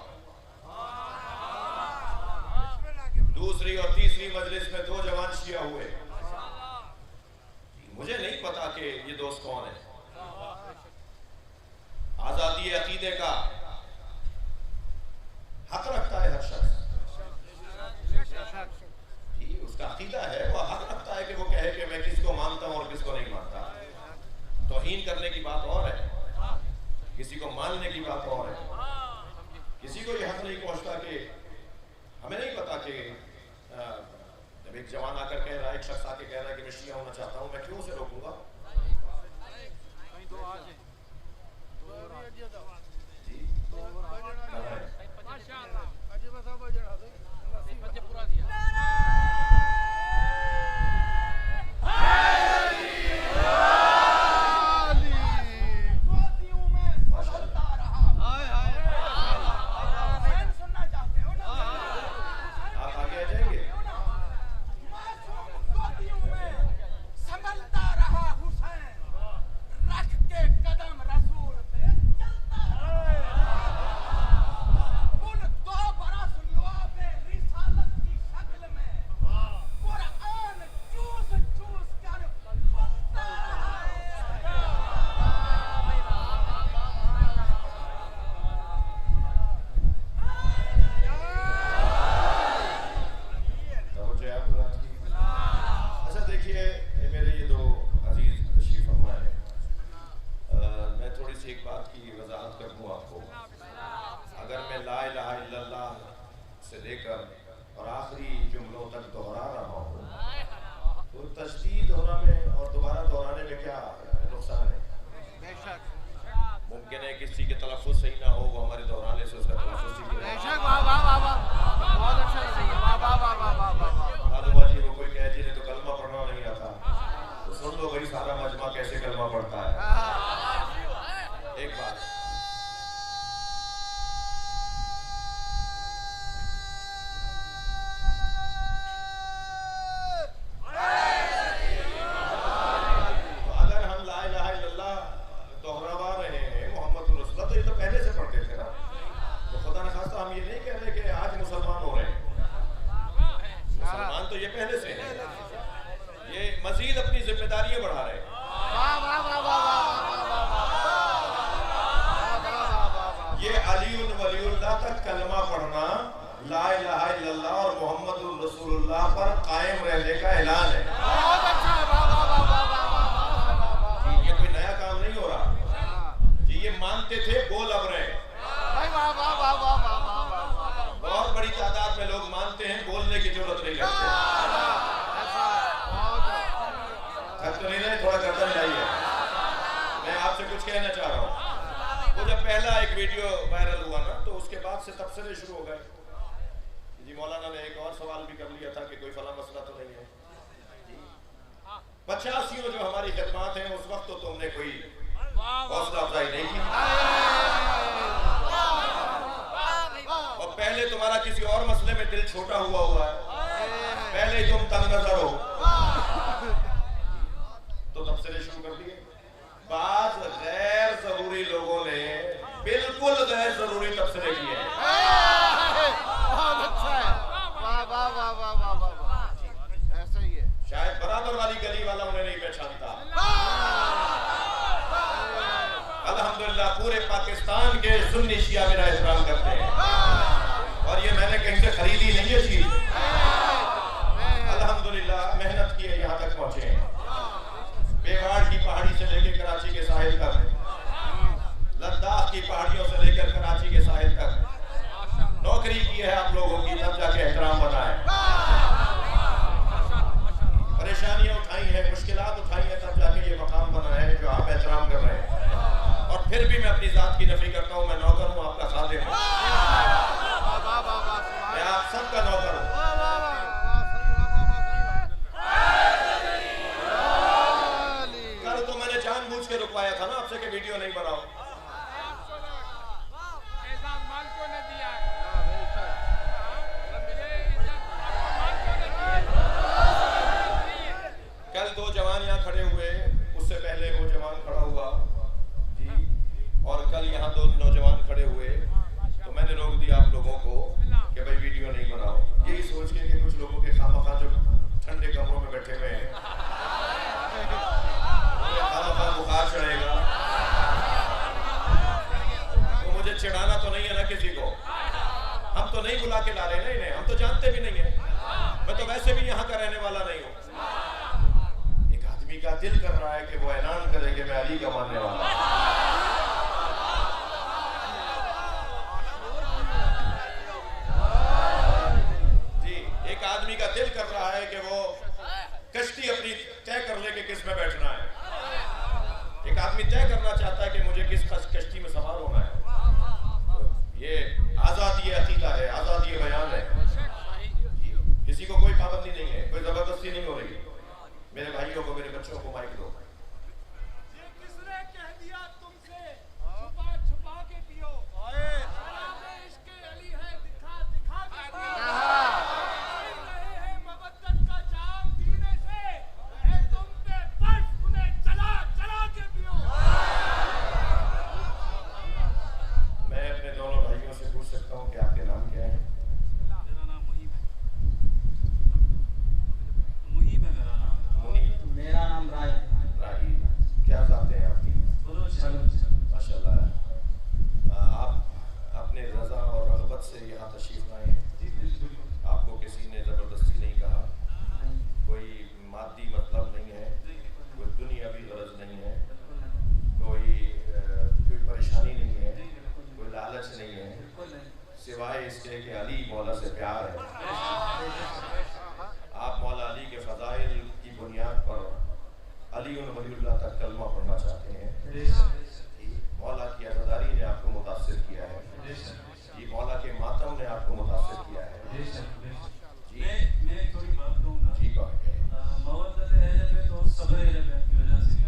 دوسری اور تیسری مجلس میں 2 جوان شیعہ ہوئے. مجھے نہیں پتا کہ یہ دوست کون ہے. آزادی عقیدے کا حق رکھتا ہے ہر شخص, جی اس کا عقیدہ ہے, وہ حق رکھتا ہے کہ وہ کہے کہ میں کس کو مانتا ہوں اور کس کو نہیں مانتا. توہین کرنے کی بات اور ہے, کسی کو ماننے کی بات اور ہے. کسی کو یہ حق نہیں پہنچتا کہ ہمیں نہیں پتا کہ جب ایک جوان آ کر کہہ رہا ہے, ایک شخص آ کے کہہ رہا ہے کہ میں شیعہ ہونا چاہتا ہوں, میں کیوں اسے روکوں گا؟ جی سنبھلتا رہا سے لے کر اور آخری جملوں تک دہرا رہا ہوں، تو تجدید ہونا میں اور دوبارہ دہرانے میں کیا نقصان ہے؟ بے شک ممکن ہے کسی کے تلفظ صحیح نہ ہو، وہ ہمارے دہرانے سے اس کا تلفظ صحیح بے ہے۔ شک، واہ واہ واہ واہ، بہت اچھا لگا، واہ واہ واہ واہ واہ واہ۔ معلومہ جی وہ کوئی کہہ جی نے تو کلمہ پڑھنا نہیں آتا، تو سن لو بھائی سارا مجمع کیسے کلمہ پڑھتا ہے۔ ایک بات تو اگر ہم لا الہ الا اللہ دہراوا رہے ہیں محمد رسول اللہ، تو یہ تو پہلے سے پڑھتے تھے نا، تو خدا نخواستہ ہم یہ نہیں کہہ رہے کہ آج مسلمان ہو رہے ہیں، مسلمان تو یہ پہلے سے ہیں، یہ مزید اپنی ذمہ داریاں بڑھا رہے ہیں۔ واہ واہ واہ واہ واہ، یہ علی ولی اللہ تک کلمہ پڑھنا لا الہ الا اللہ اور محمد الرسول اللہ پر قائم رہنے کا اعلان ہے۔ بہت اچھا ہے، واہ واہ واہ واہ واہ واہ۔ جی یہ کوئی نیا کام نہیں ہو رہا، جی یہ مانتے تھے بول اب رہے ہیں، واہ واہ واہ واہ واہ واہ۔ بہت بڑی تعداد میں لوگ مانتے ہیں، بولنے کی ضرورت نہیں لگتی۔ تھک تو نہیں رہے، تھوڑا گردن ہلائیے، میں آپ سے کچھ کہنا چاہ رہا ہوں۔ وہ جب پہلا ایک ویڈیو وائرل ہوا نا، تو اس کے بعد سے تبصرے شروع ہو گئے، جی مولانا نے ایک اور سوال بھی کر لیا تھا کہ کوئی فلاں مسئلہ تو نہیں ہے۔ 85 جو ہماری خدمات ہیں اس وقت تو تم نے کوئی حوصلہ افزائی نہیں کی، اور پہلے تمہارا کسی اور مسئلے میں دل چھوٹا ہوا ہے، پہلے تم تنگ نظر ہو تو تبصرے شروع کر دیے۔ بعض غیر ضروری لوگوں نے بالکل غیر ضروری تبصرے کیے ہیں۔ بہت اچھا ہے، واہ واہ واہ واہ واہ واہ، ایسا ہی ہے۔ شاید برابر والی گلی والا انہیں نہیں پہچانتا۔ الحمدللہ پورے پاکستان کے سنی شیعہ میرا احترام کرتے ہیں، اور یہ میں نے کہیں سے خریدی نہیں ہے چیز، الحمدللہ محنت کی ہے، یہاں تک پہنچے ہیں۔ بیواڑ کی پہاڑی سے لے کے کراچی کے ساحل تک، لداخ کی پہاڑیوں سے لے کر کراچی کے ساحل تک نوکری کی ہے آپ لوگوں کی، تب جا کے احترام بنا ہے۔ پریشانیاں اٹھائی ہیں، مشکلات اٹھائی ہیں، تب جا کے یہ مقام بنا ہے جو آپ احترام کر رہے ہیں۔ اور پھر بھی میں اپنی ذات کی نفی کرتا ہوں، میں نوکر ہوں، آپ کا خادم ہوں، میں آپ سب کا نوکر ہوں۔ کل تو میں نے جان بوجھ کے رکوایا تھا نا آپ سے کہ ویڈیو نہیں بناؤ، کل 2 جوان یہاں کھڑے ہوئے، اس سے پہلے وہ جوان کھڑا ہوا جی، اور کل یہاں 2 نوجوان کھڑے ہوئے، تو میں نے روک دیا آپ لوگوں کو کہ بھائی ویڈیو نہیں بناؤ، یہی سوچ کے کہ کچھ لوگوں کے خواہ جو ٹھنڈے کمروں میں بیٹھے ہوئے ہیں خواہ بخار چڑھے گا، تو مجھے چڑھانا تو نہیں ہے نا کسی کو، ہم تو نہیں بلا کے لا رہے ہیں انہیں، ہم تو جانتے بھی نہیں ہیں، میں تو ویسے بھی یہاں کا رہنے والا نہیں ہوں۔ ایک آدمی کا دل کر رہا ہے کہ وہ اعلان کرے کہ میں علی کا ماننے والا ہوں۔ جی ایک آدمی کا دل کر رہا ہے کہ وہ کشتی اپنی طے کر لے کہ کس میں بیٹھنا ہے، ایک آدمی طے کرنا چاہتا ہے کہ مجھے کس کشتی میں سوار ہونا ہے، یہ آزادی عقیدہ ہے، آزادی بیان ہے، کسی کو کوئی پابندی نہیں ہے، کوئی زبردستی نہیں ہو رہی۔ میرے بھائیوں کو، میرے بچوں کو مائک دو۔ یہ کس نے کہہ دیا تم سے چھپا چھپا کے پیو، شراب عشق علی ہے دکھا دکھا کے پیو، رہے ہیں مودت کا جام پینے سے، ہے تم پہ فرض انہیں چلا چلا کے پیو۔ میں اپنے دونوں بھائیوں سے پوچھ سکتا ہوں کہ آپ کے نام کیا ہے؟ میرا نام مہیب ہے۔ مہیب ہے میرا نام۔ منیب۔ میرا نام راہیل۔ راہیل۔ کیا ذاتیں ہیں آپ کی؟ ماشاء اللہ۔ آپ اپنے رضا اور رغبت سے یہاں تشریف لائے ہیں، آپ کو کسی نے زبردستی نہیں کہا، کوئی مادی مطلب نہیں ہے، کوئی دنیاوی غرض نہیں ہے، کوئی پریشانی نہیں ہے، کوئی لالچ نہیں ہے، سوائے اس کے کہ علی مولا سے پیار ہے. آپ مولا علی کے فضائل کی بنیاد پر علی ولی اللہ تک کلمہ پڑھنا چاہتے ہیں. مولا کی عزاداری نے آپ کو متاثر کیا ہے. جی مولا کے ماتم نے آپ کو متاثر کیا ہے. جی میں ایک تھوڑی بات کہوں گا. جی کہا مودت اہل بیت اور صبر اہل بیت کی وجہ سے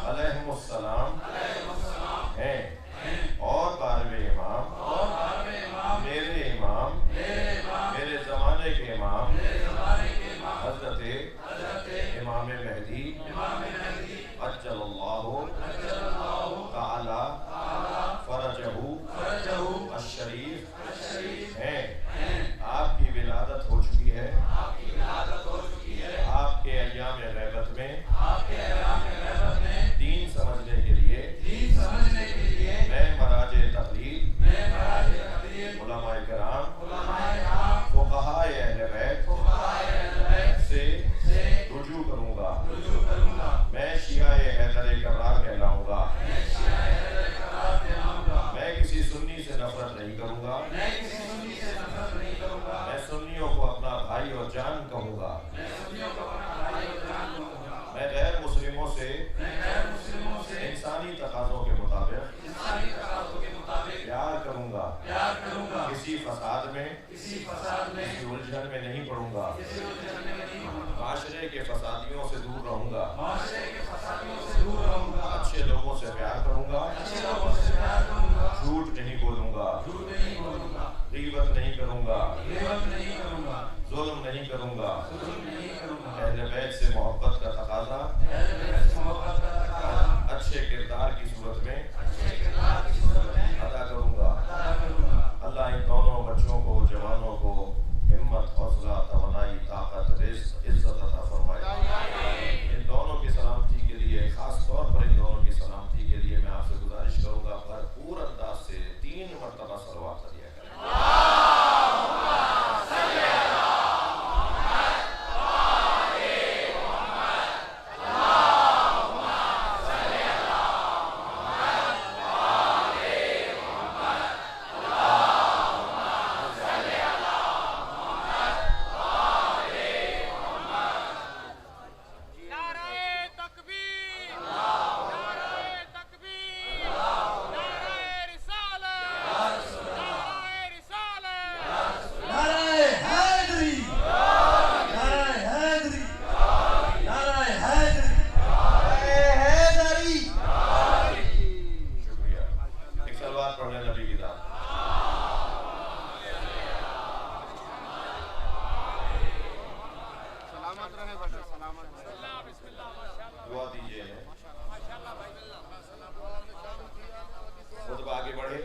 علیہ السلام کی صورت میں ادا کروں گا۔ اللہ ان دونوں بچوں کو، جوانوں کو ہمت، حوصلہ، توانائی، طاقت، رزق، عزت عطا فرمائے۔ ان دونوں کی سلامتی کے لیے، خاص طور پر ان دونوں کی سلامتی کے لیے میں آپ سے گزارش کروں گا بھرپور انداز سے 3 مرتبہ صلوات پڑھیا کریں۔ دعا دیجیے خطبہ آگے بڑھے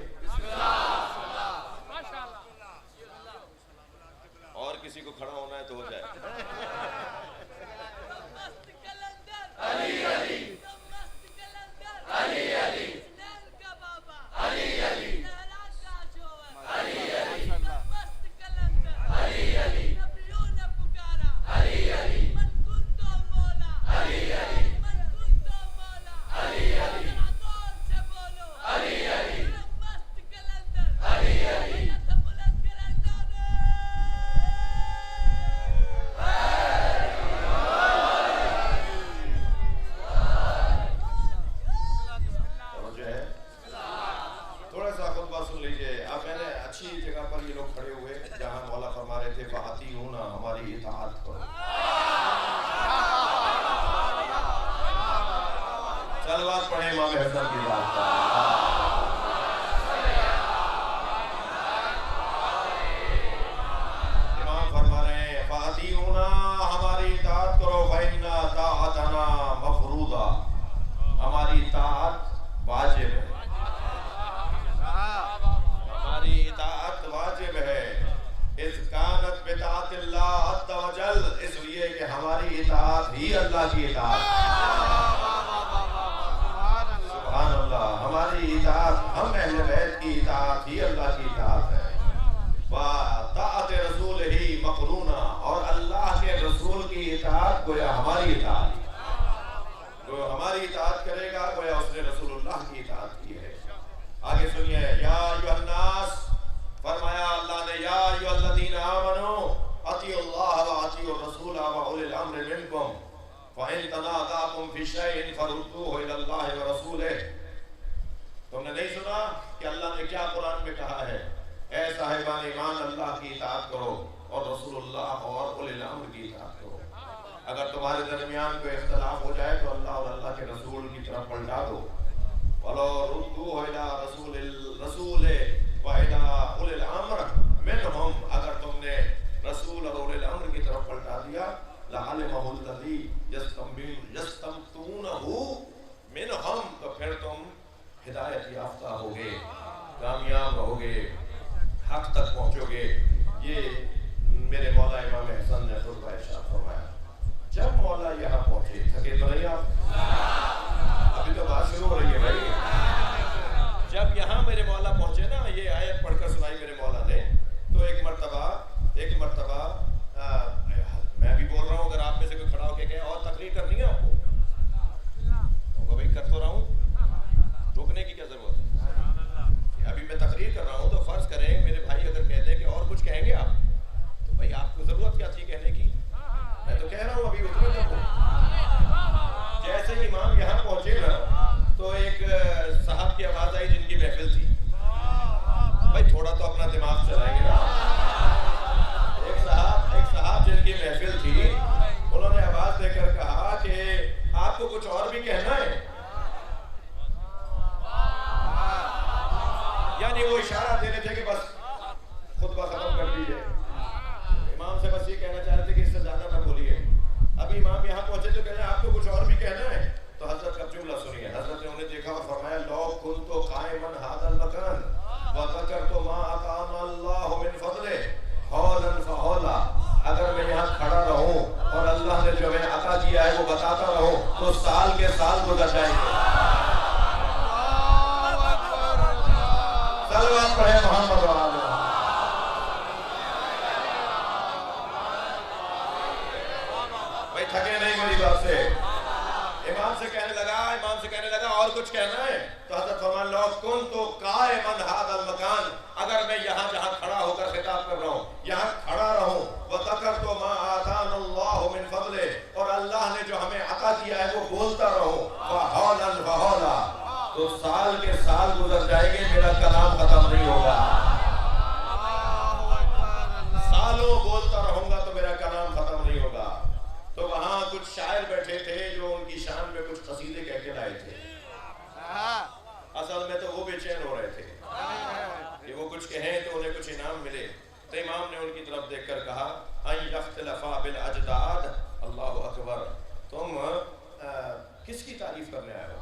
اور کسی کو کھڑا ہونا ہے تو ہو جائے۔ ہماری اطاعت کرو۔ صلوات پڑھیں امام حسن کی ذات پر۔ امام فرما رہے ہیں فاطیعونا، ہماری اطاعت کرو، فإن طاعتنا مفروضہ، ہماری اطاعت واجب ہے، ہماری اطاعت واجب ہے۔ اس کانت بطاعت اللہ عز و جل، اس لیے کہ ہماری اطاعت ہی اللہ کی اطاعت ہے۔ سبحان اللہ، ہماری اطاعت، ہم اہل بیت کی اطاعت ہی اللہ کی اطاعت ہے۔ وطاعت رسول ہی مقرونہ، اور اللہ کے رسول کی اطاعت گویا ہماری اطاعت، جو ہماری اطاعت کرے گا گویا اس نے رسول اللہ کی اطاعت کی ہے۔ آگے سنیے، یا ایھا الناس، فرمایا اللہ نے یا ایھا الذین آمنوا اطیعوا اللہ واطیعوا الرسول واولی الامر منکم فإن تنازعتم فی شیء فردوہ الی اللہ ورسولہ۔ تم نے نہیں سنا کہ اللہ نے کیا قرآن میں کہا ہے؟ اے صاحبان ایمان، اللہ کی اطاعت کرو اور رسول اللہ اور اولی الامر کی اطاعت کرو۔ اگر تمہارے درمیان کوئی اختلاف ہو جائے تو اللہ اور اللہ کے رسول کی طرف پلٹا دو۔ وَلَوْ رُدُّوهُ إِلَىٰ رَسُولِ وَإِلَىٰ أُولِي الْأَمْرِ مِنْهُمْ، اگر تم نے رسول اور اولی الامر کی طرف پلٹا دیا لَعَلِمَهُ الَّذِي يَسْتَنبِطُونَهُ مِنْهُمْ، تو پھر تم ہدایت یافتہ ہوگے، کامیاب ہوگے، حق تک پہنچو گے۔ یہ میرے مولا امام حسن نے خطبہ ارشاد فرمایا۔ جب مولا یہاں پہنچے، تھکے تو نہیں آپ؟ ابھی تو بات شروع ہو رہی ہے بھائی۔ جب یہاں میرے مولا پہنچے نا، یہ آیت پڑھ کر سنائی میرے مولا نے، تو ایک مرتبہ میں بھی بول رہا ہوں، اگر آپ میں سے کوئی کھڑا ہو کے کہے اور تقریر کرنی ہے آپ کو بھائی کر تو رہا ہوں، روکنے کی کیا ضرورت ہے؟ ابھی میں تقریر کر رہا ہوں تو فرض کریں میرے بھائی اگر کہتے ہیں کہ اور کچھ کہیں گے آپ، تو بھائی آپ کو ضرورت کیا تھی کہنے کی؟ میں تو کہہ رہا ہوں ابھی اتنے تک ہوں۔ جیسے امام یہاں پہنچے نا تو ایک صاحب کی آواز آئی جن کی محفل تھی، بھائی تھوڑا تو اپنا دماغ چلائیں گے نا۔ ایک صاحب جن کی محفل تھی، انہوں نے آواز دے کر کہا کہ آپ کو کچھ اور بھی کہنا ہے؟ یعنی وہ اشارہ دے رہے تھے کہ بس خطبہ ختم کر دیجئے۔ امام سے بس یہ کہنا چاہ رہے تھے کہ اس سے زیادہ نہ بولیے۔ ابھی امام یہاں پہنچے تو کہنے آپ کو کچھ اور بھی کہنا ہے؟ تو حضرت کا جملہ سنیے۔ حضرت نے انہیں دیکھا اور فرمایا کچھ کہنا ہے تو حضرت فرمان لو کن تو قائما ھذا المکان، اگر میں یہاں جہاں کھڑا ہو کر خطاب کر رہا ہوں یہاں کھڑا رہوں، وذکرت ما آتانا اللہ من فضلہ، اور اللہ نے جو ہمیں عطا کیا ہے وہ بولتا رہوں، فحولا فحولا، تو سال کے سال گزر جائیں گے، میرا کلام ختم نہیں ہوگا، سالوں بولتا رہوں گا تو میرا کلام ختم نہیں ہوگا۔ تو وہاں کچھ شاعر بیٹھے تھے جو ان کی شان میں کچھ قصیدے کہہ کے لائے تھے، اصل میں تو وہ بے چین ہو رہے تھے کہ وہ کچھ کہیں تو انہیں کچھ انعام ملے، تو امام نے ان کی طرف دیکھ کر کہا ان یختلفا بالاجداد، اللہ اکبر، تم کس کی تعریف کرنے آئے ہو؟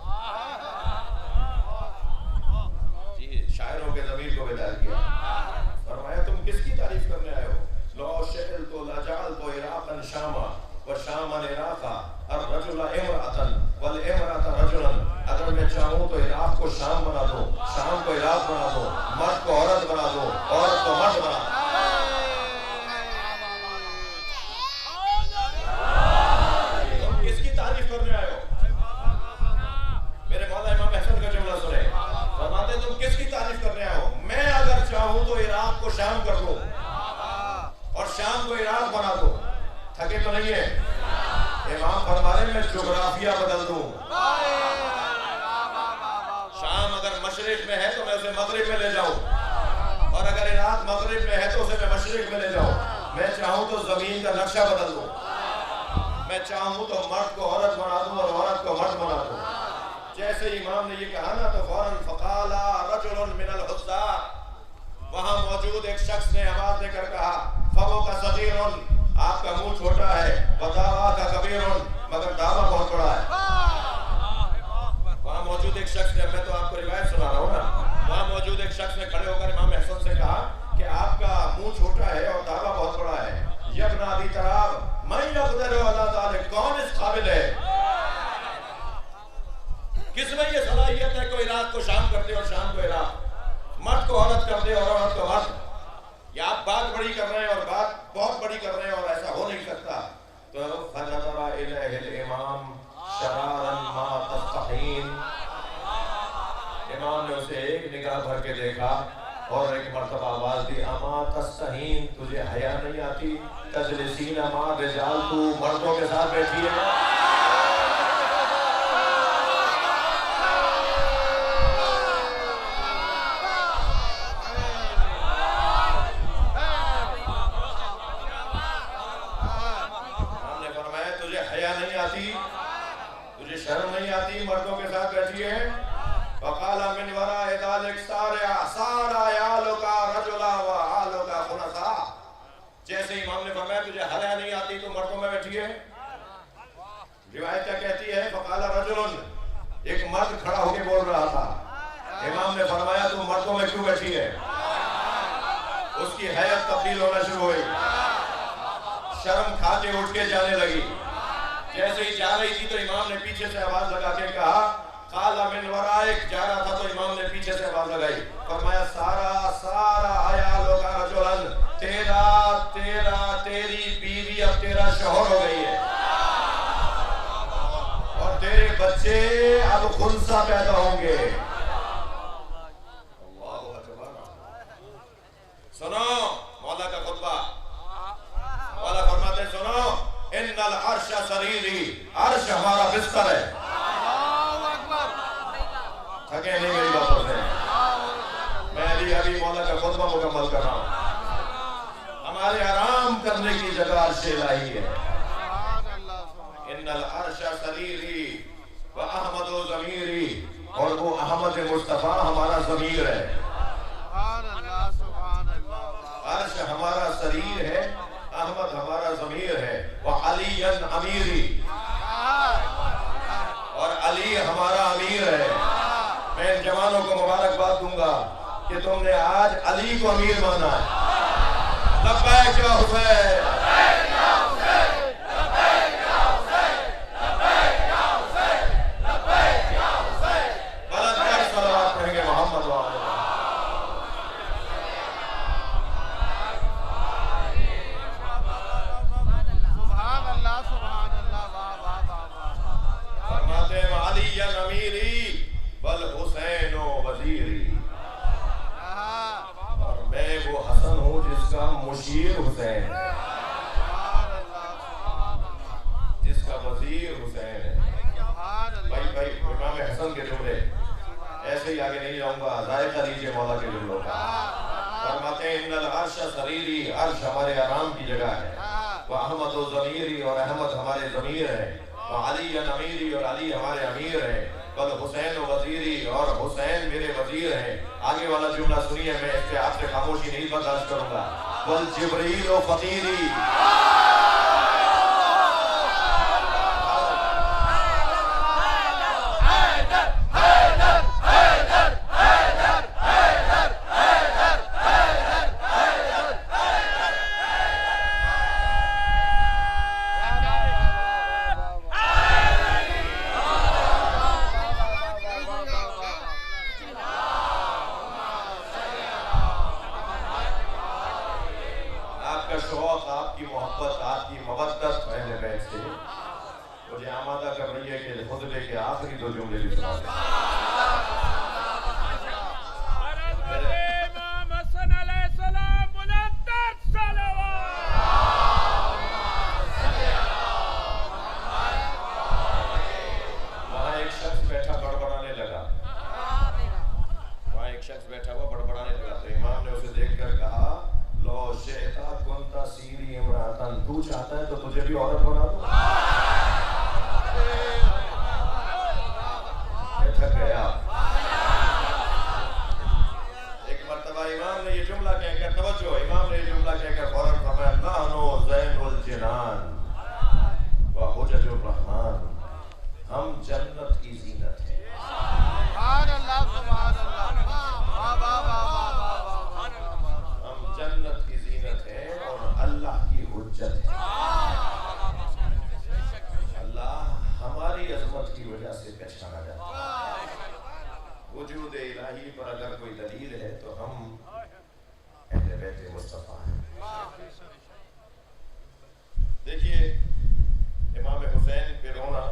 جی شاعروں کے ضمیر کو بیدار کیا، فرمایا تم کس کی تعریف کرنے آئے ہو؟ لو شئلت لجعلت عراقا شاما وشاما عراقا الرجل امرأة والامرأة رجلا، اگر میں چاہوں تو عراق کو شام بنا دوں، شام کو عراق بنا دوں، مرد کو عورت بنا دوں، عورت کو مرد بنا دوں۔ تم کس کی تعریف کرنے آئے ہو؟ میرے مولا امام احسن کا جملہ سنیں، فرماتے تم کس کی تعریف کرنے آئے ہو؟ میں اگر چاہوں تو عراق کو شام کر دوں اور شام کو عراق بنا دوں، تھکے تو نہیں ہے؟ امام فرما رہے میں جغرافیہ بدل دوں، شام اگر مشرق میں ہے تو میں اسے مغرب میں لے جاؤں، اور اگر عراق مغرب میں ہے تو اسے میں مشرق میں لے جاؤں، میں چاہوں تو زمین کا نقشہ بدل دوں، میں چاہوں تو مرد کو عورت بنا دوں اور عورت کو مرد بنا دوں۔ جیسے امام نے یہ کہا نا تو فوراً فقال رجل من الحضاء، وہاں موجود ایک شخص نے آواز دے کر کہا فَوْقَ صَغِيرٌ، آپ کا منہ چھوٹا ہے، وَدَعْوَاكَ كَبِيرٌ، مگر دعویٰ بہت بڑا ہے۔ وہاں موجود ایک شخص نے، میں تو آپ کو روایت سنا رہا ہوں نا، وہاں موجود ایک شخص نے کھڑے ہو کر امام احسن سے کہا کہ آپ کا منہ چھوٹا ہے اور دعویٰ بہت بڑا ہے، یبن ابی تراب من یقدر علی ذلک، کون اس قابل ہے؟ کس میں یہ صلاحیت ہے کوئی رات کو شام کر دے اور شام کو عراق، مرد کو عورت کر دے اور عورت کو مرد؟ یا آپ بات بڑی کر رہے ہیں اور بات بہت بڑی کر رہے ہیں اور ایسا ہو نہیں سکتا۔ تو فنظر الیہ الامام شرارا ما تستحین، امام نے اسے ایک نگاہ بھر کے دیکھا اور ایک مرتبہ آواز دی اما تستحین، تجھے حیا نہیں آتی؟ تجلسین ما رجال، تو مردوں کے ساتھ بیٹھی ہے۔ تجھے شرم نہیں آتی؟ مردوں کے ساتھ بیٹھی ہے۔ وقال من وراء ذلك صار عيالك رجلا وعالك خنثا، جیسے امام نے فرمایا تجھے حیا نہیں آتی تو مردوں میں بیٹھی ہے۔ روایت کیا کہتی ہے؟ فقال رجل، ایک مرد کھڑا ہو کے بول رہا تھا، امام نے فرمایا تو مردوں میں کیوں بیٹھی ہے؟ اس کی حیت تبدیل ہونا شروع ہوئی، شرم کھا کے اٹھ کے جانے لگی۔ جیسے ہی جا رہی تھی تو امام نے پیچھے سے آواز لگا کے کہا قال من ورائک، جا رہا تھا تو امام نے پیچھے سے آواز لگائی، فرمایا سارا عیالک رجلا، تیری بیوی اب تیرا شوہر ہو گئی ہے، اور تیرے بچے اب خنثی پیدا ہوں گے۔ اللہ اکبر، سنو مولا کا خطبہ، مولا فرماتے سنو ان العرش سریری، عرش ہمارا بستر ہے۔ تھکے نہیں میری باتوں سے، میں ابھی مولا کا خطبہ مکمل کر رہا ہوں۔ ہمارے آرام کرنے کی جگہ عرش الہی ہے۔ ان العرش سریری واحمد ضمیری، اور وہ احمد مصطفیٰ ہمارا ضمیر ہے۔ عرش ہمارا سریر ہے، احمد ہمارا ضمیر ہے، وعلی امیری، اور علی ہمارا امیر ہے۔ میں ان جوانوں کو مبارکباد دوں گا کہ تم نے آج علی کو امیر مانا ہے۔ لبیک یا حسین، بلند کر صلوات پڑھیں گے محمد وآلہ۔ فرماتے ہیں علی امیری، مشیر حسین ہے، جس کا وزیر حسین ہے۔ بھائی امام حسن کے جملے ایسے ہی آگے نہیں جاؤں گا، ذائقہ لیجیے مولا کے جملوں کا۔ فرماتے ہیں ان العرش سریری، عرش ہمارے آرام کی جگہ ہے، وَأَحْمَدُ ضمیری، اور احمد ہمارے ضمیر ہے، وَعَلِيَّ امیری، اور علی ہمارے امیر ہیں، وَالْحُسَيْنُ وزیری، اور حسین میرے وزیر ہیں۔ آگے والا جملہ سنیے، میں اس پہ آپ سے خاموشی نہیں برداشت کروں گا۔ وَالْجِبْرِيلُ فَقِيرِي، آپ کی محبت، آپ کی مودت اہل بیت سے مجھے آمادہ کر رہی ہے کہ خطبے کے آخری دو جملے بھی سنا دیں۔ امام حسن علیہ السلام بلند صلوات۔ وہاں ایک شخص بیٹھا بڑبڑانے لگا، وہاں ایک شخص بیٹھا ہوا بڑبڑانے لگا، تو امام نے اسے دیکھ کر کہا لو شئتا کنتا سیری امراتن، تو چاہتا ہے تو تجھے بھی عورت بنا دوں۔ میں تھک گیا۔ ایک مرتبہ امام نے یہ جملہ کہہ کر، توجہ، امام نے یہ جملہ کہہ کر فوراً فرمایا نحن زین الجنان وحجج الرحمن، ہم جنت کی زینت ہیں۔ سبحان اللہ، سبحان اللہ، واہ واہ واہ واہ، ہم جنت کی زینت ہیں اور اللہ کی حجت ہے۔ اللہ ہماری عظمت کی وجہ سے پہچانا جاتا ہے۔ وجود الہی پر اگر کوئی دلیل ہے تو ہم اہل بیت مصطفیٰ ہیں۔ دیکھیے امام حسین پہ رونا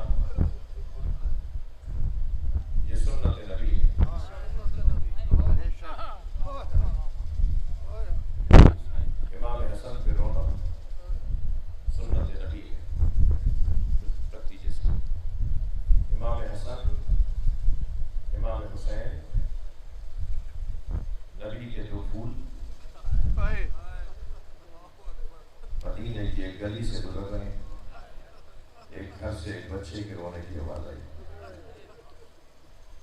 یہ سنت نبی ہے۔ امام حسن پہ رونا سنت نبی ہے۔ رکھ دیجیے اس کو۔ امام حسن، امام حسین نبی کے دو پھول مدینے کی ایک گلی سے گزر رہے ہیں، ایک گھر سے ایک بچے کے رونے کی آواز آئی،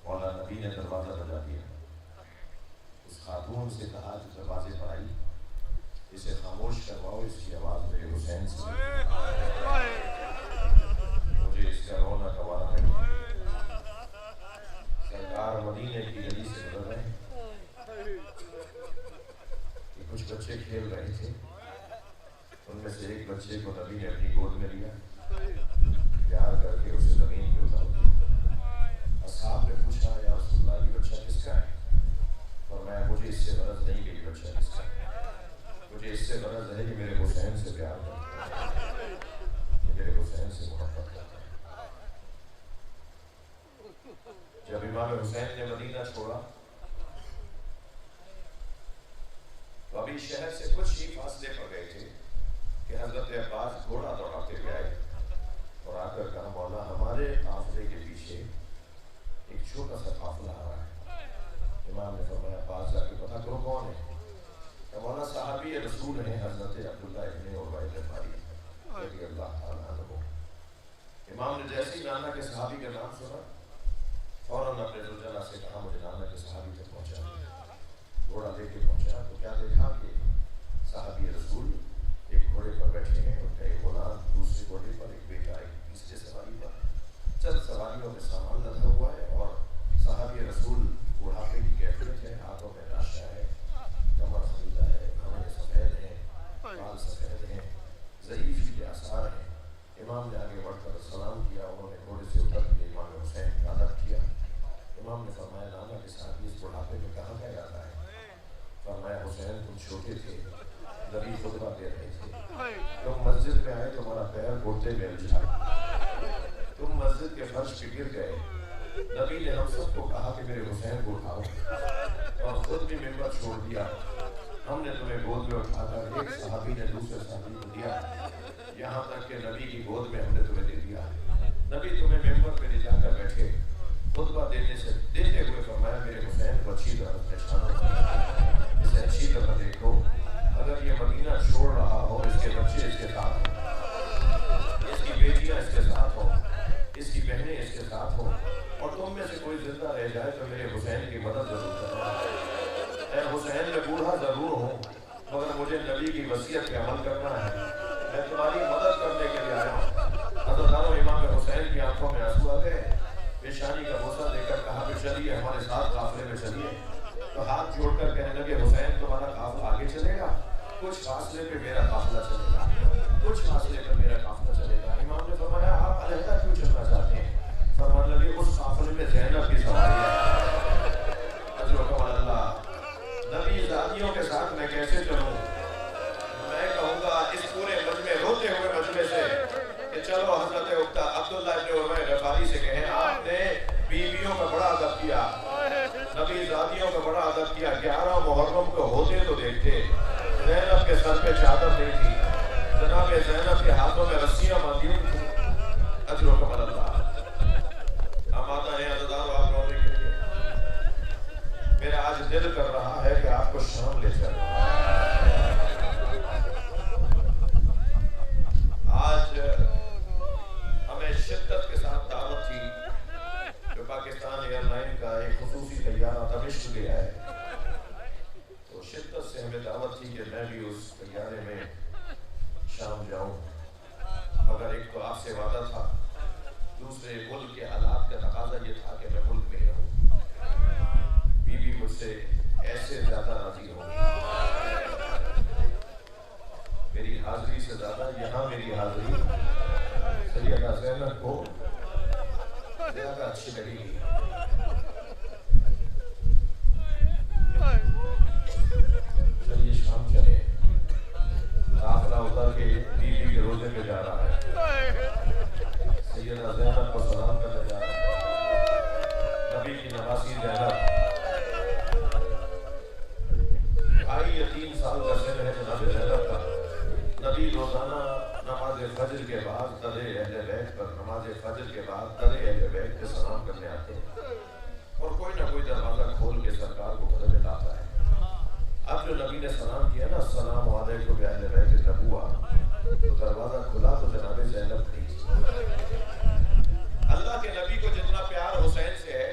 مولا نبی نے دروازہ بجا دیا، اس خاتون سے کہا جو دروازے پر آئی اسے خاموش کرواؤ، اس کی آواز میرے حسین سے، مجھے اس کا رونا گوارا نہیں۔ سرکار مدینے کی گلی سے گزر رہے ہیں، کچھ بچے کھیل رہے تھے، ان میں سے ایک بچے کو نبی نے اپنی گود میں لیا، پیار کر کے اسے زمین پہ اتار دیا۔ اصحاب نے پوچھا یا رسول اللہ یہ بچہ کس کا ہے؟ فرمایا مجھے اس سے غرض نہیں کہ یہ بچہ کس کا ہے، مجھے اس سے غرض ہے کہ میرے حسین سے پیار کرتا ہے، میرے حسین سے محبت کرتا ہے۔ جب امام حسین نے مدینہ چھوڑا تو ابھی شہر سے کچھ ہی فاصلے پر گئے تھے کہ حضرت عباس گھوڑا دوڑاتے ہوئے آئے اور آ کر کہا مولا ہمارے قافلے کے پیچھے ایک چھوٹا سا قافلہ آ رہا ہے۔ امام نے فرمایا پاس جا کے پتہ کرو کون ہے؟ کہ مولا صحابی رسول ہیں حضرت عبداللہ ابن عبید غفاری رضی اللہ تعالیٰ عنہ۔ امام نے جیسے ہی نانا کے صحابی کا نام سنا فوراً اپنے زوجہ سے کہا مجھے نانا کے صحابی تک پہنچا۔ گھوڑا لے کے پہنچا تو کیا دیکھا کہ صحابی رسول ایک گھوڑے پر بیٹھے ہیں، ان کا ایک غلام دوسرے گھوڑے پر، ایک بیٹا ایک تیسرے سواری پر، چند سواریوں میں سامان لدا ہوا ہے اور صحابی رسول بڑھاپے کی کیفیت ہے، ہاتھوں میں راشا ہے، کمر خمیدہ ہے، کھانے سفید ہیں، بال سفید ہیں، ضعیفی کے آثار ہیں۔ امام نے آگے بڑھ کر سلام کیا، انہوں نے گھوڑے سے اتر کے امام حسین کا ادب کیا۔ امام نے فرمایا نانا کے صحابی اس بڑھاپے میں کہاں کا جاتا ہے؟ فرمایا حسین تم چھوٹے تھے، نبی خطبہ دے رہے تھے، تم مسجد میں آئے تمہارا پیر گھٹنے میں الجھا، تم مسجد کے فرش پہ گر گئے، نبی نے ہم سب کو کہا کہ میرے حسین کو اٹھاؤ اور خود بھی ممبر چھوڑ دیا، ہم نے تمہیں گود میں اٹھا کر ایک صحابی نے دوسرے صحابی کو دیا، یہاں تک کہ نبی کی گود میں ہم نے تمہیں دے دیا۔ نبی تمہیں ممبر پہ لے جا کر بیٹھے، خطبہ دیتے ہوئے فرمایا میرے حسین کو اچھی طرح پہچانو، اسے اچھی طرح دیکھو، اگر یہ مدینہ چھوڑ رہا ہو اس کے بچے اس کے ساتھ ہوں، اس کی بیٹیاں اس کے ساتھ ہوں، اس کی بہنیں اس کے ساتھ ہوں، اور تم میں سے کوئی زندہ رہ جائے تو میرے حسین کی مدد ضرور کرنا۔ اے حسین میں بوڑھا ضرور ہوں مگر مجھے نبی کی وصیت پہ عمل کرنا ہے، میں تمہاری مدد کرنے کے لیے آیا ہوں۔ حضرت امام حسین کی آنکھوں میں آنسو آ گئے، پیشانی کا بوسہ دے کر کہا کہ چلیے ہمارے ساتھ قافلے میں چلیے۔ تو ہاتھ جوڑ کر کہنے لگے حسین تمہارا قافلہ آگے چلے گا، کچھ فاصلے پہ میرا قافلہ چلے گا، کچھ فاصلے پہ میرا قافلہ چلے گا۔ امام نے فرمایا آپ علیحدہ کیوں چلنا چاہتے ہیں؟ فرمانے لگے اس قافلے میں زینب کی سواری ہے۔ اجر و کمال اللہ، نبی زادیوں کے ساتھ میں کیسے چلوں؟ میں کہوں گا اس پورے مجمع روتے ہوئے مجمع سے کہ چلو حضرت عبداللہ ابن عمر غفاری سے کہیں آپ نے بیویوں کا بڑا ادب کیا، نبی زادیوں کا بڑا ادب کیا۔ 11 محرم کو ہوتے تو دیکھتے، زینب کے سر پہ چادر نہیں تھی، جناب زینب کے ہاتھوں میں رسیاں باندھی ہوئی تھیں۔ اجر و کمال اللہ، ہم آتا ہیں عزیزان آپ رونے کے لیے، میرا آج دل کر رہا ہے کہ آپ کو شام لے چلیں۔ آج ہمیں شدت کے ساتھ دعوت تھی جو پاکستان ایئر لائن کا ایک خصوصی طیارہ دمشق گیا ہے، تو شدت سے ہمیں دعوت تھی کہ میں بھی اس طیارے میں شام جاؤں، مگر ایک تو آپ سے وعدہ تھا، دوسرے ملک کے حالات کا تقاضا یہ تھا کہ میں ملک میں رہوں، بیوی مجھ سے ایسے زیادہ راضی ہو، میری حاضری سے زیادہ یہاں میری حاضری سیدہ زینب کو زیادہ اچھی لگے گی۔ چلیے شام چلے، قافلہ اتر کے بیوی کے روزے پہ جا رہا ہے، سیدہ زینب کو سلام کرنے جا رہا ہے، نبی کی نواسی زینب، بھائی یہ 3 سال کا سن ہے جناب زینب کا، نبی روزانہ نماز فجر کے بعد در اہل بیت پر نماز فجر کے بعد در اہل بیت پہ سلام کرنے آتے ہیں، اور کوئی نہ کوئی دروازہ کھول کے سرکار کو قدم لاتا ہے۔ اب جو نبی نے سلام کیا نا السلام علیکم یا اہل بیت النبوہ، تو دروازہ کھلا تو جناب زینب تھی۔ اللہ کے نبی کو جتنا پیار حسین سے ہے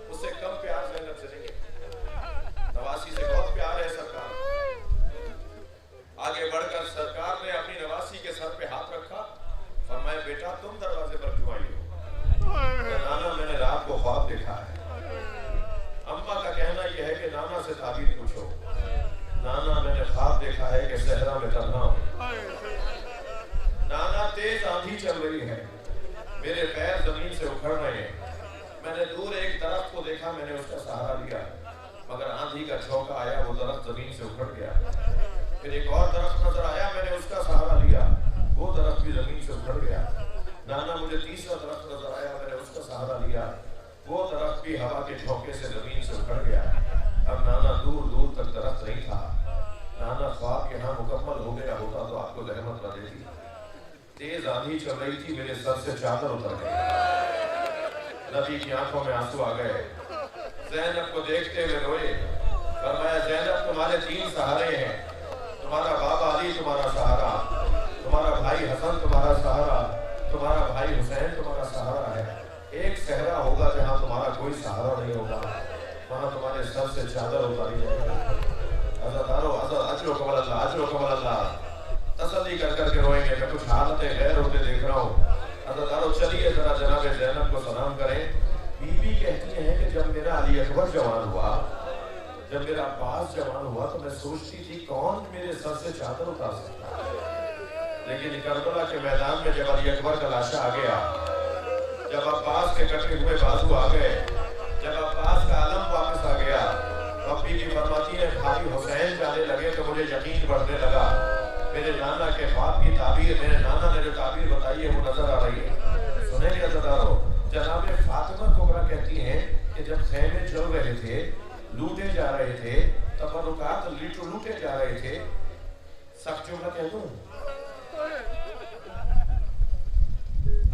اس سے کم پیار زینب سے نہیں ہے، نواسی سے بہت پیار ہے سرکار۔ آگے بڑھ کر سرکار نے اپنی نواسی کے سر پہ ہاتھ رکھا، فرمایا بیٹا تم دروازے پر کیوں آئی ہو؟ نانا میں نے رات کو خواب دیکھا ہے۔ اماں کا کہنا یہ ہے کہ نانا سے تعبیر پوچھو، نانا میں نے خواب دیکھا ہے کہ صحرا میں تنہا ہوں، نانا تیز آندھی چل رہی ہے، میرے پیر زمین سے اکھڑ رہے ہیں، میں نے دور ایک درخت کو دیکھا، میں نے اس کا سہارا لیا، مگر آندھی کا جھونکا آیا، وہ درخت زمین سے اکھڑ گیا۔ پھر ایک اور درخت نظر آیا، میں نے اس کا سہارا لیا، وہ درخت بھی زمین سے اکھڑ گیا۔ نانا مجھے تیسرا درخت نظر آیا، میں نے اس کا سہارا لیا، وہ درخت بھی ہوا کے جھونکے سے زمین سے اکھڑ گیا۔ اب نانا دور دور تک درخت نہیں تھا، نانا خواب یہاں مکمل ہو گیا ہوتا تو آپ کو رحمت نہ دیتی۔ تیز آندھی چل رہی تھی، میرے سر سے چادر اتر گئی، نبی کی آنکھوں میں آنسو آ گئے، زینب کو دیکھتے ہوئے روئے، فرمایا زینب تمہارے 3 سہارے ہیں، تمہارا بابا علی تمہارا سہارا، تمہارا بھائی حسن تمہارا سہارا، تمہارا بھائی حسین تمہارا سہارا ہے، ایک صحرا ہوگا جہاں تمہارا کوئی سہارا نہیں ہوگا، وہاں تمہارے سر سے چادر اتاری جائے گی۔ اجر و کمال اللہ، اجر و کمال اللہ، تسلی کر کر کے روئیں گے، میں کچھ حالتیں غیر ہوتے دیکھ رہا ہوں۔ حضرت چلیے ذرا جناب زینب کو سلام کریں۔ بی بی کہتی ہیں کہ جب میرا علی اکبر جوان ہوا، جب میرا عباس جوان ہوا تو میں سوچتی تھی کون میرے سر سے چادر اتار سکتا ہے، لیکن کربلا کے میدان میں جب علی اکبر کا لاشا آ گیا، جب عباس کے کٹے ہوئے بازو آ گئے، جب عباس کا علم واپس آ گیا، تو بی بی فرماتی ہے بھائی حسین جانے لگے تو مجھے یقین بڑھنے لگا، میرے نانا کے خواب کی تعبیر، میرے نانا نے جو تعبیر بتائی ہے وہ نظر آ رہی ہے۔ سنیں گے عزیزانو، جناب فاطمہ کبریٰ کہتی ہیں کہ جب خیمے چل رہے تھے لوٹے جا رہے تھے، تبرکات لوٹے جا رہے تھے. سخت جملہ کہہ دوں،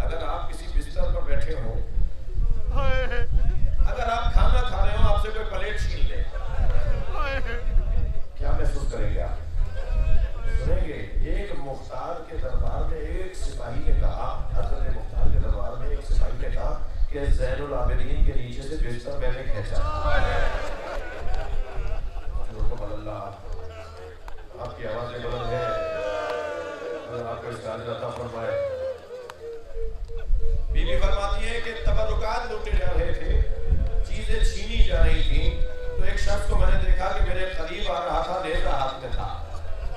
اگر آپ کسی بستر پر بیٹھے ہوں، اگر آپ کھانا کھا رہے ہوں، آپ سے کوئی پلیٹ چھین لے، کیا محسوس کریں گے آپ؟ سنیں گے. ایک مختار کے دربار میں ایک سپاہی نے کہا، حضرت مختار کے دربار میں ایک سپاہی نے کہا کہ زین العابدین کے نیچے سے بستر میں نے کھینچا. اللہ آپ کی آوازیں بلند ہیں، اگر آپ کو اس کا عطا فرمائے. بی بی فرماتی ہے کہ تبرکات لوٹے جا رہے تھے، چیزیں چھینی جا رہی تھیں، تو ایک شخص کو میں نے دیکھا کہ میرے قریب آ رہا تھا، نیزہ ہاتھ میں تھا.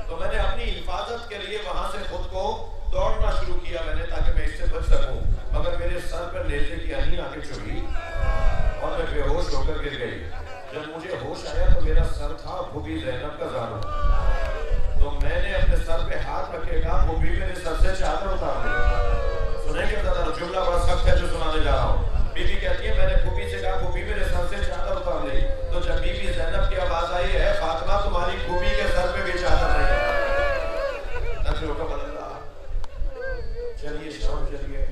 تو میں نے اپنی حفاظت کے لیے وہاں سے خود کو دوڑنا شروع کیا میں نے، تاکہ میں اس سے بچ سکوں، مگر میرے سر پر نیزے کی آنی آ کے چڑھی اور میں بے ہوش ہو کر گر گئی. جب مجھے ہوش آیا تو میرا سر تھا بھوبی زینب کا زانو. تو میں نے اپنے سر پہ ہاتھ رکھے گا، بھوبی میرے سر سے چادر اتار دی. سنیں گے ذرا، جملہ بڑا سخت ہے جو سنانے جا رہا ہوں. بی بی کہتی ہے میں نے پھوپھی سے کہا پھوپھی میرے سر سے چادر اتار لی. تو جب بی بی زینب کی آواز آئی ہے فاطمہ تمہاری پھوپھی کے سر پہ بھی چادر نہیں ہے. نبی حکم اللہ. چلیے شام چلیے،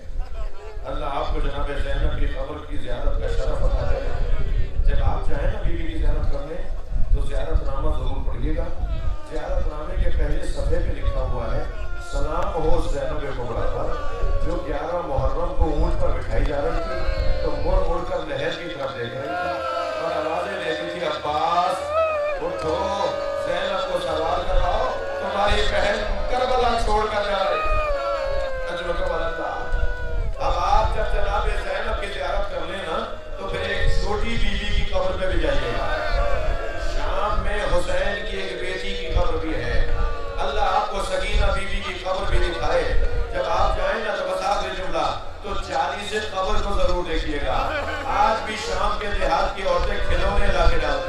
اللہ آپ کو جناب زینب کی قبر کی زیارت کا شرف عطا کرے. جب آپ چاہیں نا بی بی کی زیارت کرنے تو زیارت نامہ ضرور پڑھیے گا. زیارت نامے کے پہلے صفحے پہ لکھا ہوا ہے سلام ہو زینب کبریٰ پر، جو 11 محرم کو اونٹ پر بٹھائی جا رہی تھی تو مڑ مڑ کر نہر کی طرف دیکھ رہی تھی اور آوازیں دیتی تھی عباس اٹھو، زینب کو سوار کراؤ، تمہاری بہن کربلا چھوڑ کر جا رہی. اب آپ جب جناب زینب کی زیارت کر لیں نا تو پھر ایک چھوٹی بیوی کی قبر پہ بھی جائیے گا. شام میں حسین کی ایک بیٹی کی قبر بھی ہے. اللہ آپ کو سکینہ بیوی کی قبر بھی دکھائے. جب آپ جائیں نا تو بس آخری جملہ تو 40 قبر کو ضرور دیکھیے گا. آج بھی شام کے دیہات کی عورتیں کھلونے لا کے ڈالتی